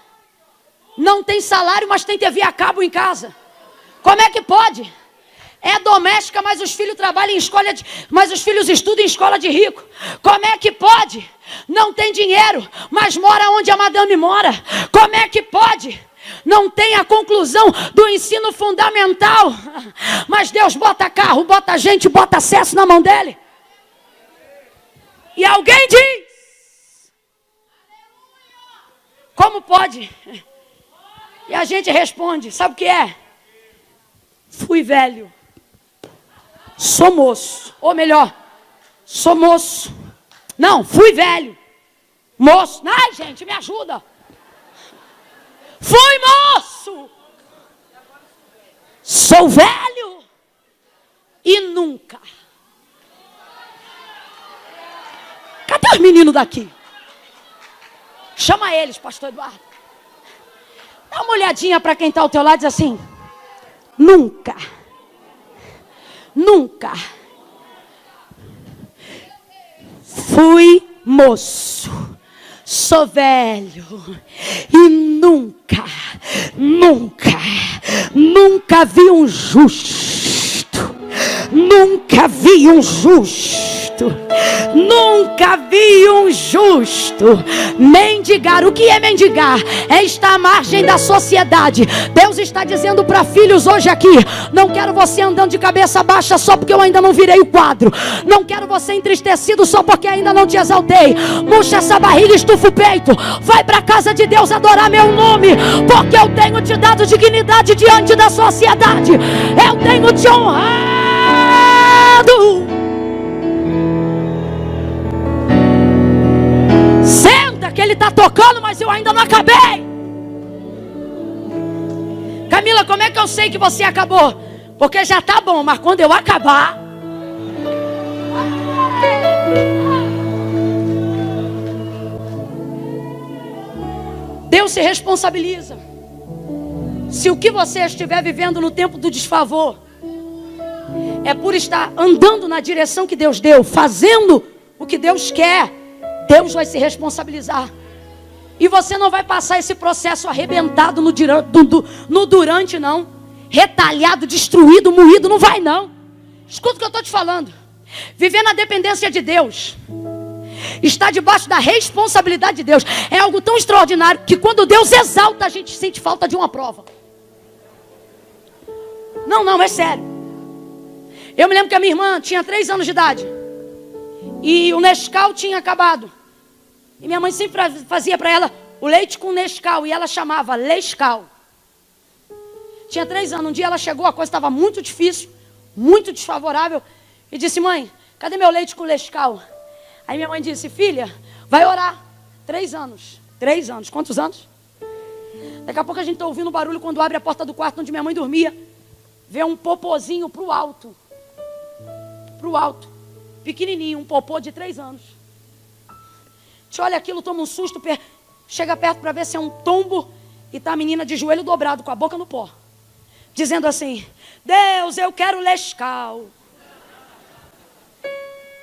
Não tem salário, mas tem TV a cabo em casa. Como é que pode? É doméstica, mas os filhos trabalham em escola mas os filhos estudam em escola de rico. Como é que pode? Não tem dinheiro, mas mora onde a madame mora. Como é que pode? Não tem a conclusão do ensino fundamental, mas Deus bota carro, bota gente, bota acesso na mão dele. E alguém diz: como pode? E a gente responde: sabe o que é? Fui velho. Sou moço. Ou melhor, sou moço. Não, fui velho. Moço. Ai, gente, me ajuda. Fui moço. Sou velho. E nunca. Cadê os meninos daqui? Chama eles, pastor Eduardo. Dá uma olhadinha para quem está ao teu lado e diz assim: nunca. Nunca fui moço, sou velho e nunca vi um justo, nunca vi um justo mendigar. O que é mendigar? É estar à margem da sociedade. Deus está dizendo para filhos hoje aqui: não quero você andando de cabeça baixa só porque eu ainda não virei o quadro. Não quero você entristecido só porque ainda não te exaltei. Murcha essa barriga, estufa o peito. Vai para a casa de Deus adorar meu nome, porque eu tenho te dado dignidade diante da sociedade. Eu tenho te honrado. Senta que ele está tocando, mas eu ainda não acabei. Camila, como é que eu sei que você acabou? Porque já está bom, mas quando eu acabar... Deus se responsabiliza. Se o que você estiver vivendo no tempo do desfavor é por estar andando na direção que Deus deu, fazendo o que Deus quer, Deus vai se responsabilizar. E você não vai passar esse processo arrebentado no durante, não. Retalhado, destruído, moído, não vai, não. Escuta o que eu estou te falando. Viver na dependência de Deus, estar debaixo da responsabilidade de Deus, é algo tão extraordinário que quando Deus exalta, a gente sente falta de uma prova. Não, é sério. Eu me lembro que a minha irmã tinha 3 anos de idade e o Nescau tinha acabado. E minha mãe sempre fazia para ela o leite com Nescau, e ela chamava Lescau. Tinha 3 anos, um dia ela chegou, a coisa estava muito difícil, muito desfavorável, e disse: mãe, cadê meu leite com Lescau? Aí minha mãe disse: filha, vai orar. 3 anos. 3 anos, quantos anos? Daqui a pouco a gente está ouvindo um barulho quando abre a porta do quarto onde minha mãe dormia. Vê um popozinho pro alto. Pro alto. Pequenininho, um popô de 3 anos. Te olha aquilo, toma um susto, chega perto para ver se é um tombo, e tá a menina de joelho dobrado, com a boca no pó, dizendo assim: Deus, eu quero Lescau.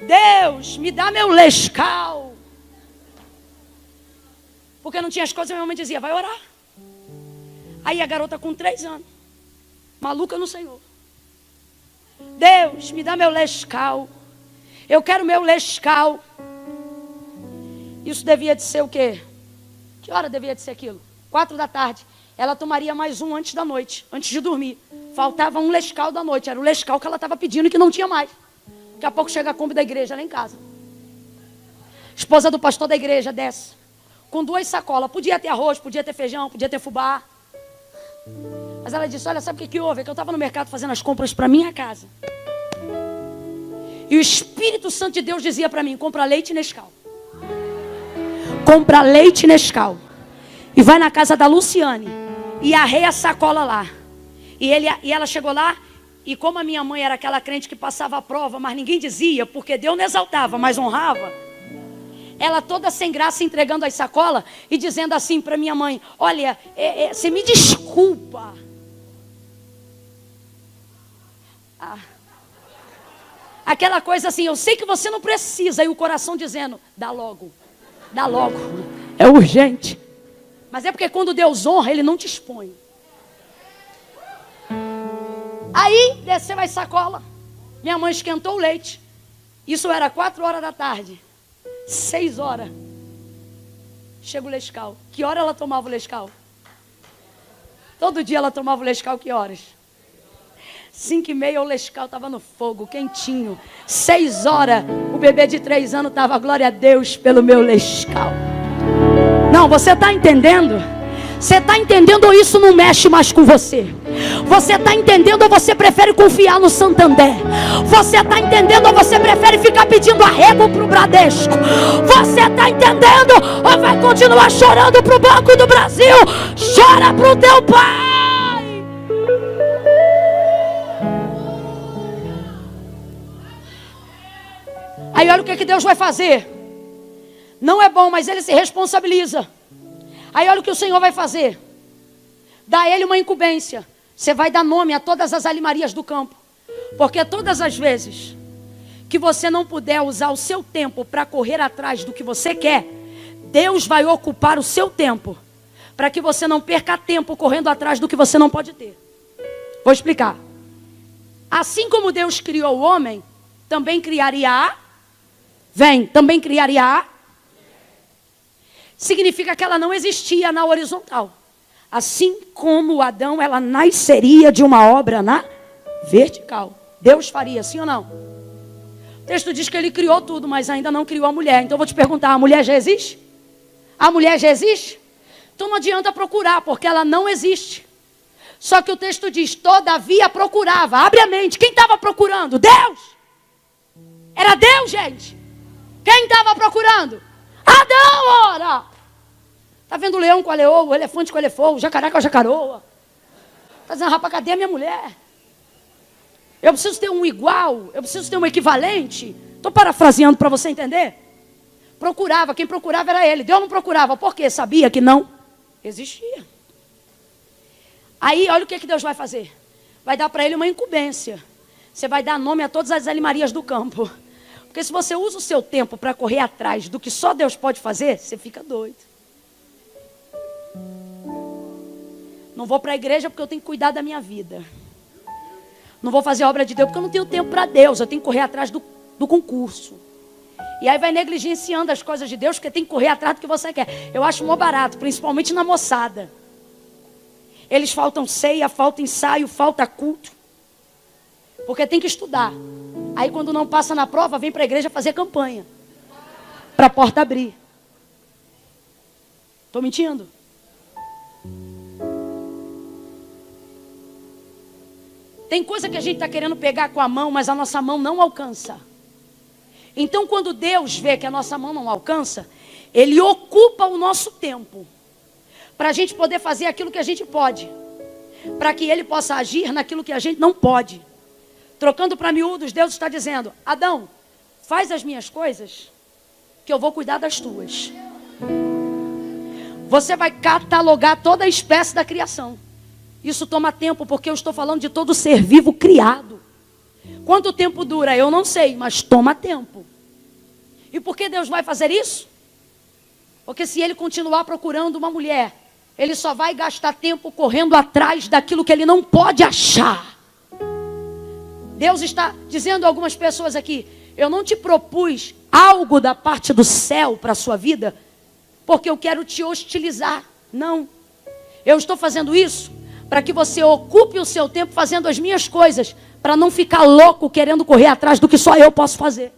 Deus, me dá meu Lescau. Porque não tinha as coisas, minha mãe dizia: vai orar. Aí a garota com 3 anos, maluca no Senhor: Deus, me dá meu Lescau. Eu quero meu Lescau. Isso devia de ser o quê? Que hora devia de ser aquilo? 4 da tarde. ela tomaria mais um antes da noite, antes de dormir. Faltava um lescal da noite, era o lescal que ela estava pedindo e que não tinha mais. Daqui a pouco chega a Kombi da igreja lá em casa. Esposa do pastor da igreja desce, com 2 sacolas. Podia ter arroz, podia ter feijão, podia ter fubá. Mas ela disse, olha, sabe o que houve? É que eu estava no mercado fazendo as compras para minha casa. E o Espírito Santo de Deus dizia para mim, compra leite Nescau. Compra leite Nescau. E vai na casa da Luciane. E arreia a sacola lá. E ela chegou lá. E como a minha mãe era aquela crente que passava a prova, mas ninguém dizia, porque Deus não exaltava, mas honrava. Ela toda sem graça entregando as sacolas e dizendo assim para minha mãe, olha, você me desculpa. Aquela coisa assim, eu sei que você não precisa. E o coração dizendo, dá logo, é urgente. Mas é porque quando Deus honra, Ele não te expõe. Aí desceu as sacolas. Minha mãe esquentou o leite. Isso era 4 horas da tarde. 6 horas. Chega o Lescal. Que hora ela tomava o Lescal? Todo dia ela tomava o Lescal, que horas? 5h30 o Lescal estava no fogo, quentinho. 6 horas, o bebê de 3 anos estava, glória a Deus pelo meu Lescal. Não, você está entendendo? Você está entendendo ou isso não mexe mais com você? Você está entendendo ou você prefere confiar no Santander? Você está entendendo ou você prefere ficar pedindo arrego para o Bradesco? Você está entendendo ou vai continuar chorando para o Banco do Brasil? Chora para o teu pai! Aí olha o que Deus vai fazer. Não é bom, mas Ele se responsabiliza. Aí olha o que o Senhor vai fazer. Dá a Ele uma incumbência. Você vai dar nome a todas as alimarias do campo. Porque todas as vezes que você não puder usar o seu tempo para correr atrás do que você quer, Deus vai ocupar o seu tempo para que você não perca tempo correndo atrás do que você não pode ter. Vou explicar. Assim como Deus criou o homem, também criaria também criaria significa que ela não existia na horizontal. Assim como Adão, ela nasceria de uma obra na vertical. Deus faria, sim ou não? O texto diz que Ele criou tudo, mas ainda não criou a mulher. Então eu vou te perguntar, a mulher já existe? A mulher já existe? Então não adianta procurar, porque ela não existe. Só que o texto diz, todavia procurava. Abre a mente, quem estava procurando? Deus! Era Deus, gente. Quem estava procurando? Adão, ora! Está vendo o leão com a leoa, o elefante com a elefoa, o jacaré com a jacaroa. Está dizendo, rapaz, cadê a minha mulher? Eu preciso ter um igual, eu preciso ter um equivalente. Estou parafraseando para você entender. Procurava, quem procurava era Ele. Deus não procurava, porque sabia que não existia. Aí, olha o que Deus vai fazer. Vai dar para Ele uma incumbência. Você vai dar nome a todas as alimarias do campo. Porque se você usa o seu tempo para correr atrás do que só Deus pode fazer, você fica doido. Não vou para a igreja porque eu tenho que cuidar da minha vida. Não vou fazer obra de Deus porque eu não tenho tempo para Deus. Eu tenho que correr atrás do concurso. E aí vai negligenciando as coisas de Deus porque tem que correr atrás do que você quer. Eu acho mó barato, principalmente na moçada. Eles faltam ceia, falta ensaio, falta culto. Porque tem que estudar. Aí quando não passa na prova, vem para a igreja fazer campanha. Para a porta abrir. Estou mentindo? Tem coisa que a gente está querendo pegar com a mão, mas a nossa mão não alcança. Então quando Deus vê que a nossa mão não alcança, Ele ocupa o nosso tempo. Para a gente poder fazer aquilo que a gente pode. Para que Ele possa agir naquilo que a gente não pode. Trocando para miúdos, Deus está dizendo, Adão, faz as minhas coisas, que eu vou cuidar das tuas. Você vai catalogar toda a espécie da criação. Isso toma tempo, porque eu estou falando de todo ser vivo criado. Quanto tempo dura? Eu não sei, mas toma tempo. E por que Deus vai fazer isso? Porque se Ele continuar procurando uma mulher, Ele só vai gastar tempo correndo atrás daquilo que Ele não pode achar. Deus está dizendo a algumas pessoas aqui, eu não te propus algo da parte do céu para a sua vida, porque eu quero te hostilizar. Não. Eu estou fazendo isso para que você ocupe o seu tempo fazendo as minhas coisas, para não ficar louco querendo correr atrás do que só eu posso fazer.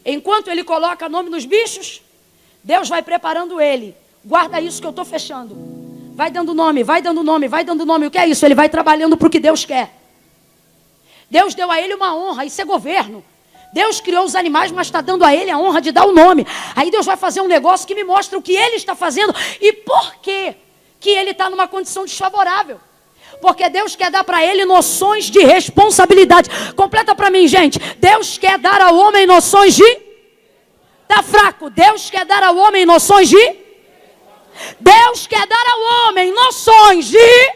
Enquanto ele coloca nome nos bichos, Deus vai preparando ele. Guarda isso que eu estou fechando. Vai dando nome, vai dando nome, vai dando nome. O que é isso? Ele vai trabalhando para o que Deus quer. Deus deu a ele uma honra, isso é governo. Deus criou os animais, mas está dando a ele a honra de dar o nome. Aí Deus vai fazer um negócio que me mostra o que ele está fazendo e por que ele está numa condição desfavorável. Porque Deus quer dar para ele noções de responsabilidade. Completa para mim, gente. Deus quer dar ao homem noções de... Está fraco. Deus quer dar ao homem noções de... Deus quer dar ao homem noções de...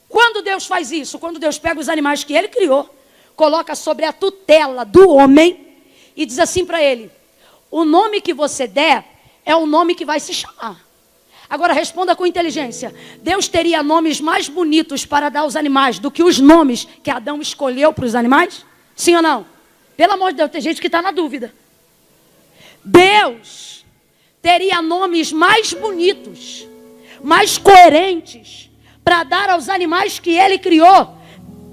Quando Deus faz isso? Quando Deus pega os animais que ele criou, coloca sobre a tutela do homem e diz assim para ele: o nome que você der é o nome que vai se chamar. Agora responda com inteligência. Deus teria nomes mais bonitos para dar aos animais do que os nomes que Adão escolheu para os animais? Sim ou não? Pelo amor de Deus, tem gente que está na dúvida. Deus teria nomes mais bonitos, mais coerentes para dar aos animais que ele criou.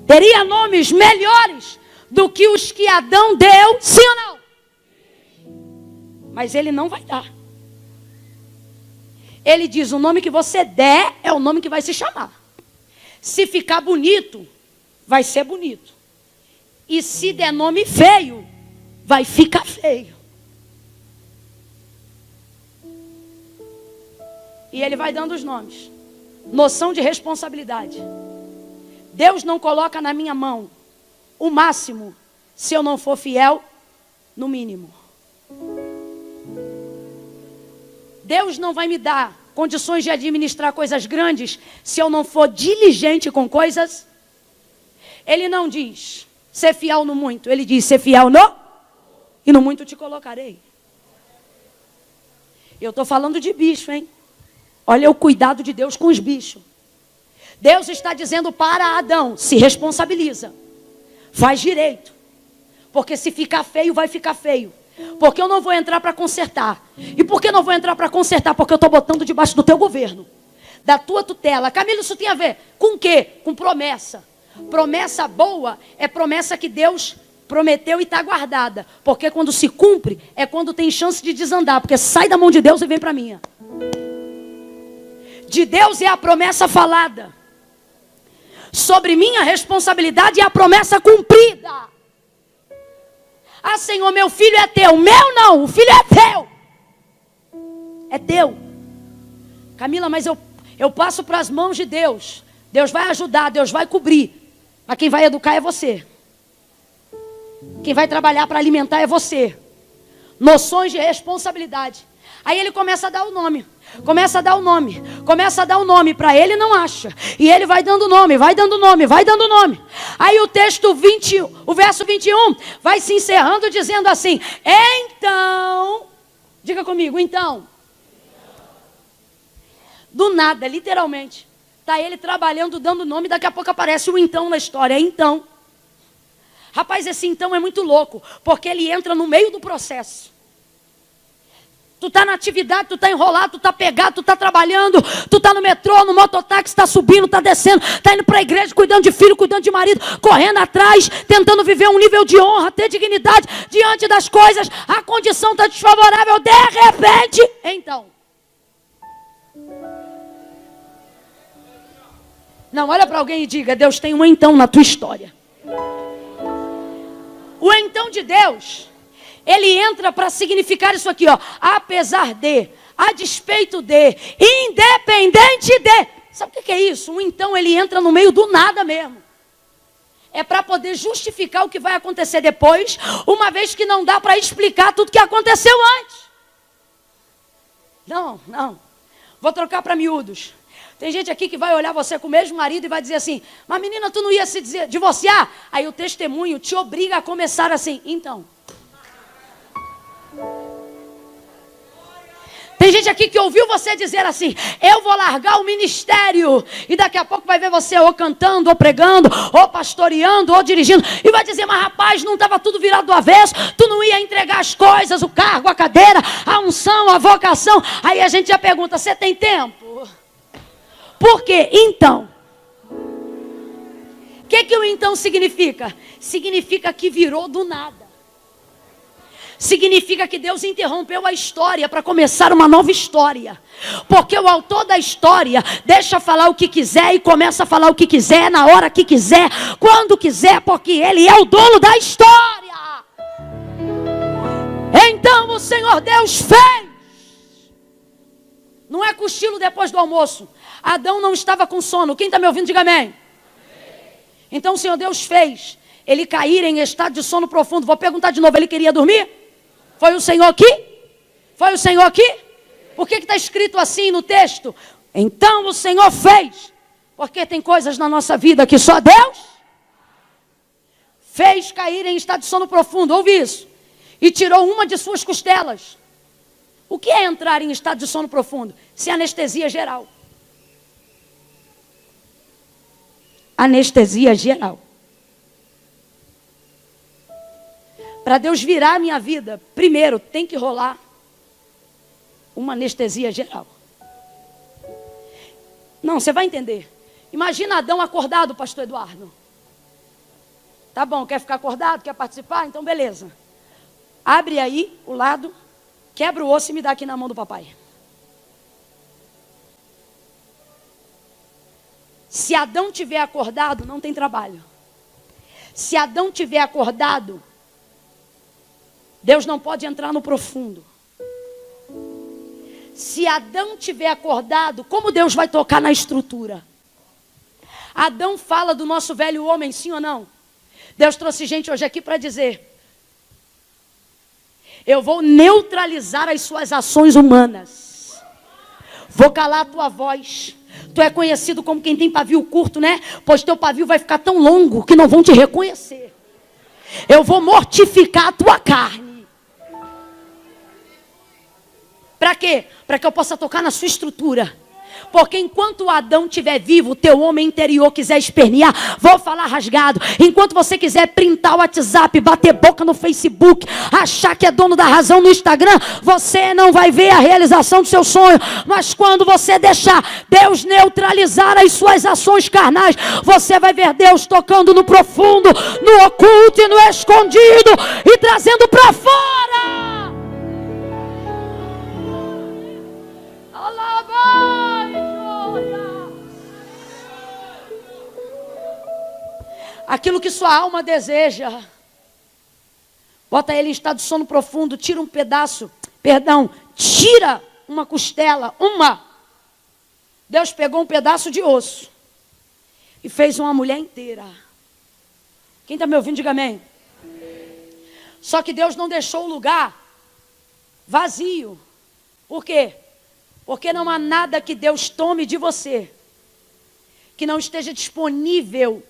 Teria nomes melhores do que os que Adão deu, sim ou não? Mas ele não vai dar. Ele diz: o nome que você der é o nome que vai se chamar. Se ficar bonito, vai ser bonito. E se der nome feio, vai ficar feio. E ele vai dando os nomes. Noção de responsabilidade. Deus não coloca na minha mão o máximo se eu não for fiel no mínimo. Deus não vai me dar condições de administrar coisas grandes se eu não for diligente com coisas. Ele não diz ser fiel no muito, ele diz ser fiel no e no muito te colocarei. Eu estou falando de bicho, hein? Olha o cuidado de Deus com os bichos. Deus está dizendo para Adão: se responsabiliza, faz direito, porque se ficar feio, vai ficar feio. Porque eu não vou entrar para consertar. E por que não vou entrar para consertar? Porque eu estou botando debaixo do teu governo, da tua tutela. Camilo, isso tem a ver com o quê? Com promessa. Promessa boa é promessa que Deus prometeu e está guardada. Porque quando se cumpre, é quando tem chance de desandar. Porque sai da mão de Deus e vem para a minha. De Deus é a promessa falada. Sobre minha responsabilidade é a promessa cumprida. Ah, Senhor, meu filho é teu. Meu não, o filho é teu. É teu. Camila, mas eu passo para as mãos de Deus. Deus vai ajudar, Deus vai cobrir. Mas quem vai educar é você. Quem vai trabalhar para alimentar é você. Noções de responsabilidade. Aí ele começa a dar o nome. Começa a dar o nome. Começa a dar o nome. Para ele não acha. E ele vai dando nome, vai dando nome, vai dando nome. Aí o texto 20, o verso 21 vai se encerrando dizendo assim: então, diga comigo, então. Do nada, literalmente. Está ele trabalhando, dando nome, daqui a pouco aparece o então na história. Então. Rapaz, esse então é muito louco, porque ele entra no meio do processo. Tu está na atividade, tu está enrolado, tu está pegado, tu está trabalhando, tu está no metrô, no mototáxi, está subindo, está descendo, está indo para a igreja, cuidando de filho, cuidando de marido, correndo atrás, tentando viver um nível de honra, ter dignidade diante das coisas, a condição está desfavorável, de repente, então. Não, olha para alguém e diga: Deus tem um então na tua história. O então de Deus, ele entra para significar isso aqui, ó. Apesar de, a despeito de, independente de. Sabe o que é isso? O então, ele entra no meio do nada mesmo. É para poder justificar o que vai acontecer depois, uma vez que não dá para explicar tudo que aconteceu antes. Não. Vou trocar para miúdos. Tem gente aqui que vai olhar você com o mesmo marido e vai dizer assim: mas menina, tu não ia se divorciar? Aí o testemunho te obriga a começar assim: então. Tem Tem gente aqui que ouviu você dizer assim: eu vou largar o ministério. E daqui a pouco vai ver você ou cantando, ou pregando, ou pastoreando, ou dirigindo. E vai dizer: mas rapaz, não estava tudo virado do avesso. Tu não ia entregar as coisas, o cargo, a cadeira, a unção, a vocação. Aí a gente já pergunta: você tem tempo? Por quê? Então. O que o então significa? Significa que virou do nada. Significa que Deus interrompeu a história para começar uma nova história. Porque o autor da história deixa falar o que quiser e começa a falar o que quiser, na hora que quiser, quando quiser, porque Ele é o dono da história. Então o Senhor Deus fez. Não é cochilo depois do almoço. Adão não estava com sono. Quem está me ouvindo, diga amém. Então o Senhor Deus fez ele cair em estado de sono profundo. Vou perguntar de novo, ele queria dormir? Foi o Senhor aqui? Foi o Senhor aqui? Por que está escrito assim no texto? Então o Senhor fez. Porque tem coisas na nossa vida que só Deus fez cair em estado de sono profundo. Ouve isso. E tirou uma de suas costelas. O que é entrar em estado de sono profundo? Se anestesia geral. Anestesia geral. Para Deus virar a minha vida, primeiro tem que rolar uma anestesia geral. Não, você vai entender. Imagina Adão acordado, pastor Eduardo. Tá bom, quer ficar acordado, quer participar? Então beleza. Abre aí o lado, quebra o osso e me dá aqui na mão do papai. Se Adão tiver acordado, não tem trabalho. Se Adão tiver acordado, Deus não pode entrar no profundo. Se Adão tiver acordado, como Deus vai tocar na estrutura? Adão fala do nosso velho homem, sim ou não? Deus trouxe gente hoje aqui para dizer: eu vou neutralizar as suas ações humanas. Vou calar a tua voz. Tu é conhecido como quem tem pavio curto, né? Pois teu pavio vai ficar tão longo que não vão te reconhecer. Eu vou mortificar a tua carne. Para quê? Para que eu possa tocar na sua estrutura. Porque enquanto Adão estiver vivo, o teu homem interior quiser espernear, vou falar rasgado. Enquanto você quiser printar o WhatsApp, bater boca no Facebook, achar que é dono da razão no Instagram, você não vai ver a realização do seu sonho. Mas quando você deixar Deus neutralizar as suas ações carnais, você vai ver Deus tocando no profundo, no oculto e no escondido e trazendo para fora. Aquilo que sua alma deseja, bota ele em estado de sono profundo, tira um pedaço, tira uma costela, Deus pegou um pedaço de osso e fez uma mulher inteira. Quem está me ouvindo, diga amém. Só que Deus não deixou o lugar vazio. Por quê? Porque não há nada que Deus tome de você que não esteja disponível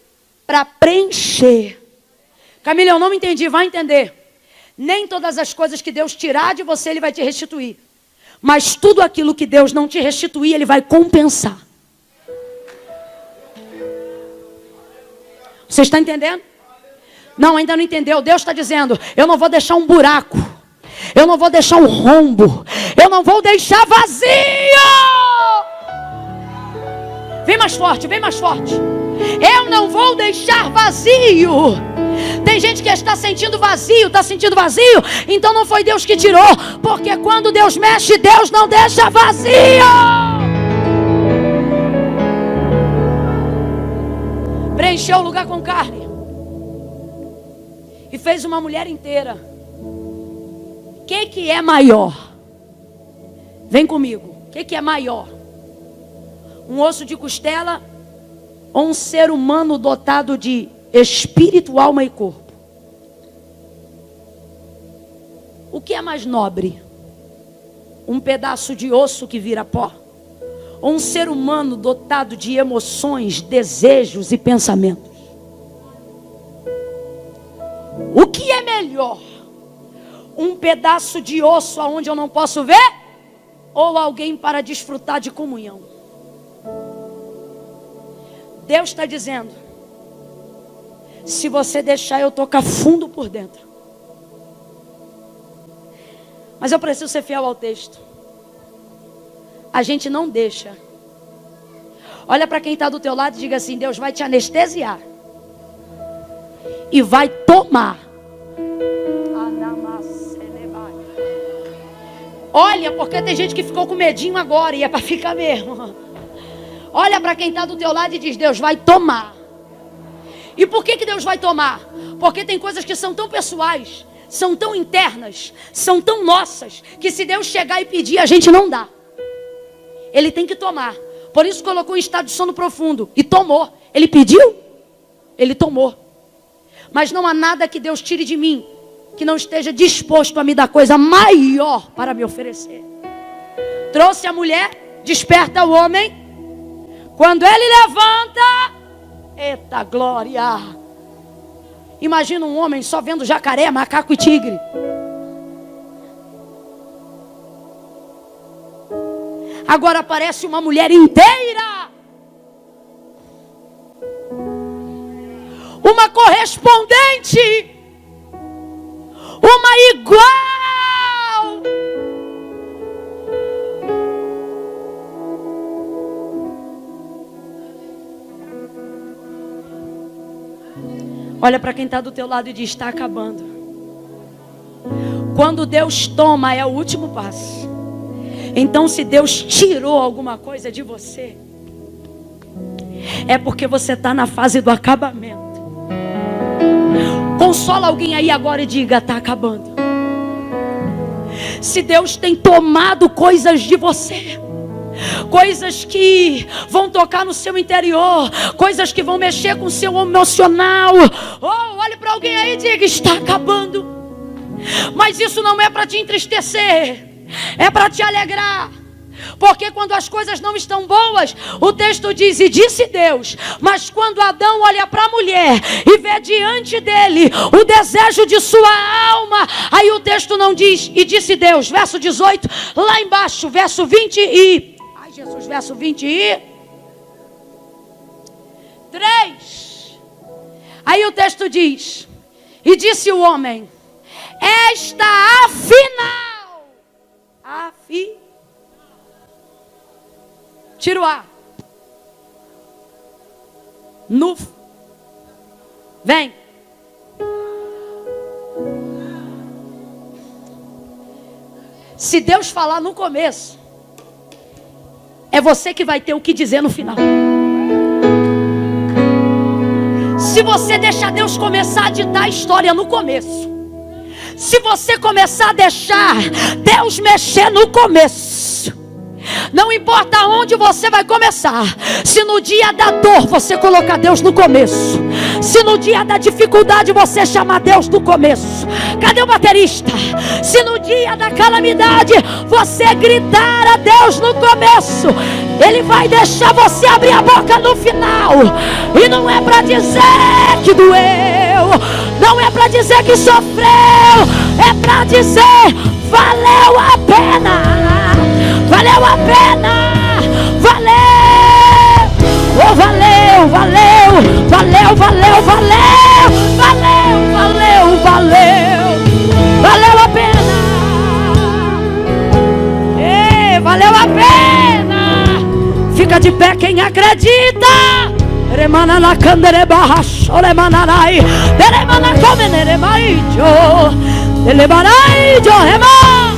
para preencher. Camila, eu não me entendi, vai entender. Nem todas as coisas que Deus tirar de você, Ele vai te restituir. Mas tudo aquilo que Deus não te restituir, Ele vai compensar. Você está entendendo? Não, ainda não entendeu. Deus está dizendo: eu não vou deixar um buraco. Eu não vou deixar um rombo. Eu não vou deixar vazio. Vem mais forte, vem mais forte. Eu não vou deixar vazio. Tem gente que está sentindo vazio, então não foi Deus que tirou. Porque quando Deus mexe, Deus não deixa vazio. Preencheu o lugar com carne e fez uma mulher inteira. O que é maior? Vem comigo. O que é maior? Um osso de costela ou um ser humano dotado de espírito, alma e corpo? O que é mais nobre? Um pedaço de osso que vira pó? Ou um ser humano dotado de emoções, desejos e pensamentos? O que é melhor? Um pedaço de osso aonde eu não posso ver? ou alguém para desfrutar de comunhão. Deus está dizendo: se você deixar eu tocar fundo por dentro. Mas eu preciso ser fiel ao texto. A gente não deixa. Olha para quem está do teu lado e diga assim: Deus vai te anestesiar e vai tomar. Olha, porque tem gente que ficou com medinho agora e é para ficar mesmo. Olha para quem está do teu lado e diz: Deus vai tomar. E por que Deus vai tomar? Porque tem coisas que são tão pessoais, são tão internas, são tão nossas, que se Deus chegar e pedir, a gente não dá. Ele tem que tomar. Por isso colocou em estado de sono profundo e tomou. Ele pediu, ele tomou. Mas não há nada que Deus tire de mim que não esteja disposto a me dar coisa maior para me oferecer. Trouxe a mulher, desperta o homem. Quando ele levanta, eita glória! Imagina um homem só vendo jacaré, macaco e tigre. Agora aparece uma mulher inteira. Uma correspondente. Uma igual. Olha para quem está do teu lado e diz: está acabando. Quando Deus toma, é o último passo. Então, se Deus tirou alguma coisa de você, é porque você está na fase do acabamento. Consola alguém aí agora e diga: está acabando. Se Deus tem tomado coisas de você, coisas que vão tocar no seu interior, coisas que vão mexer com o seu emocional, olhe para alguém aí e diga: está acabando. Mas isso não é para te entristecer, é para te alegrar. Porque quando as coisas não estão boas, o texto diz: e disse Deus. Mas quando Adão olha para a mulher e vê diante dele o desejo de sua alma, aí o texto não diz e disse Deus, verso 18, lá embaixo, verso 20 e... Ai Jesus, verso 23. Aí o texto diz: e disse o homem, esta afinal, tira o A. Vem. Se Deus falar no começo, é você que vai ter o que dizer no final. Se você deixar Deus começar a ditar a história no começo, se você começar a deixar Deus mexer no começo, não importa onde você vai começar. Se no dia da dor você colocar Deus no começo, se no dia da dificuldade você chamar Deus no começo, cadê o baterista? Se no dia da calamidade você gritar a Deus no começo, Ele vai deixar você abrir a boca no final. E não é para dizer que doeu, não é para dizer que sofreu, é para dizer: valeu a pena. Valeu a pena, valeu, oh valeu, valeu, valeu, valeu, valeu, valeu, valeu, valeu, valeu a pena, valeu a pena. Fica de pé quem acredita. Remana na candere barra, choremanai, remana comenere maijo, elemanai jo remai.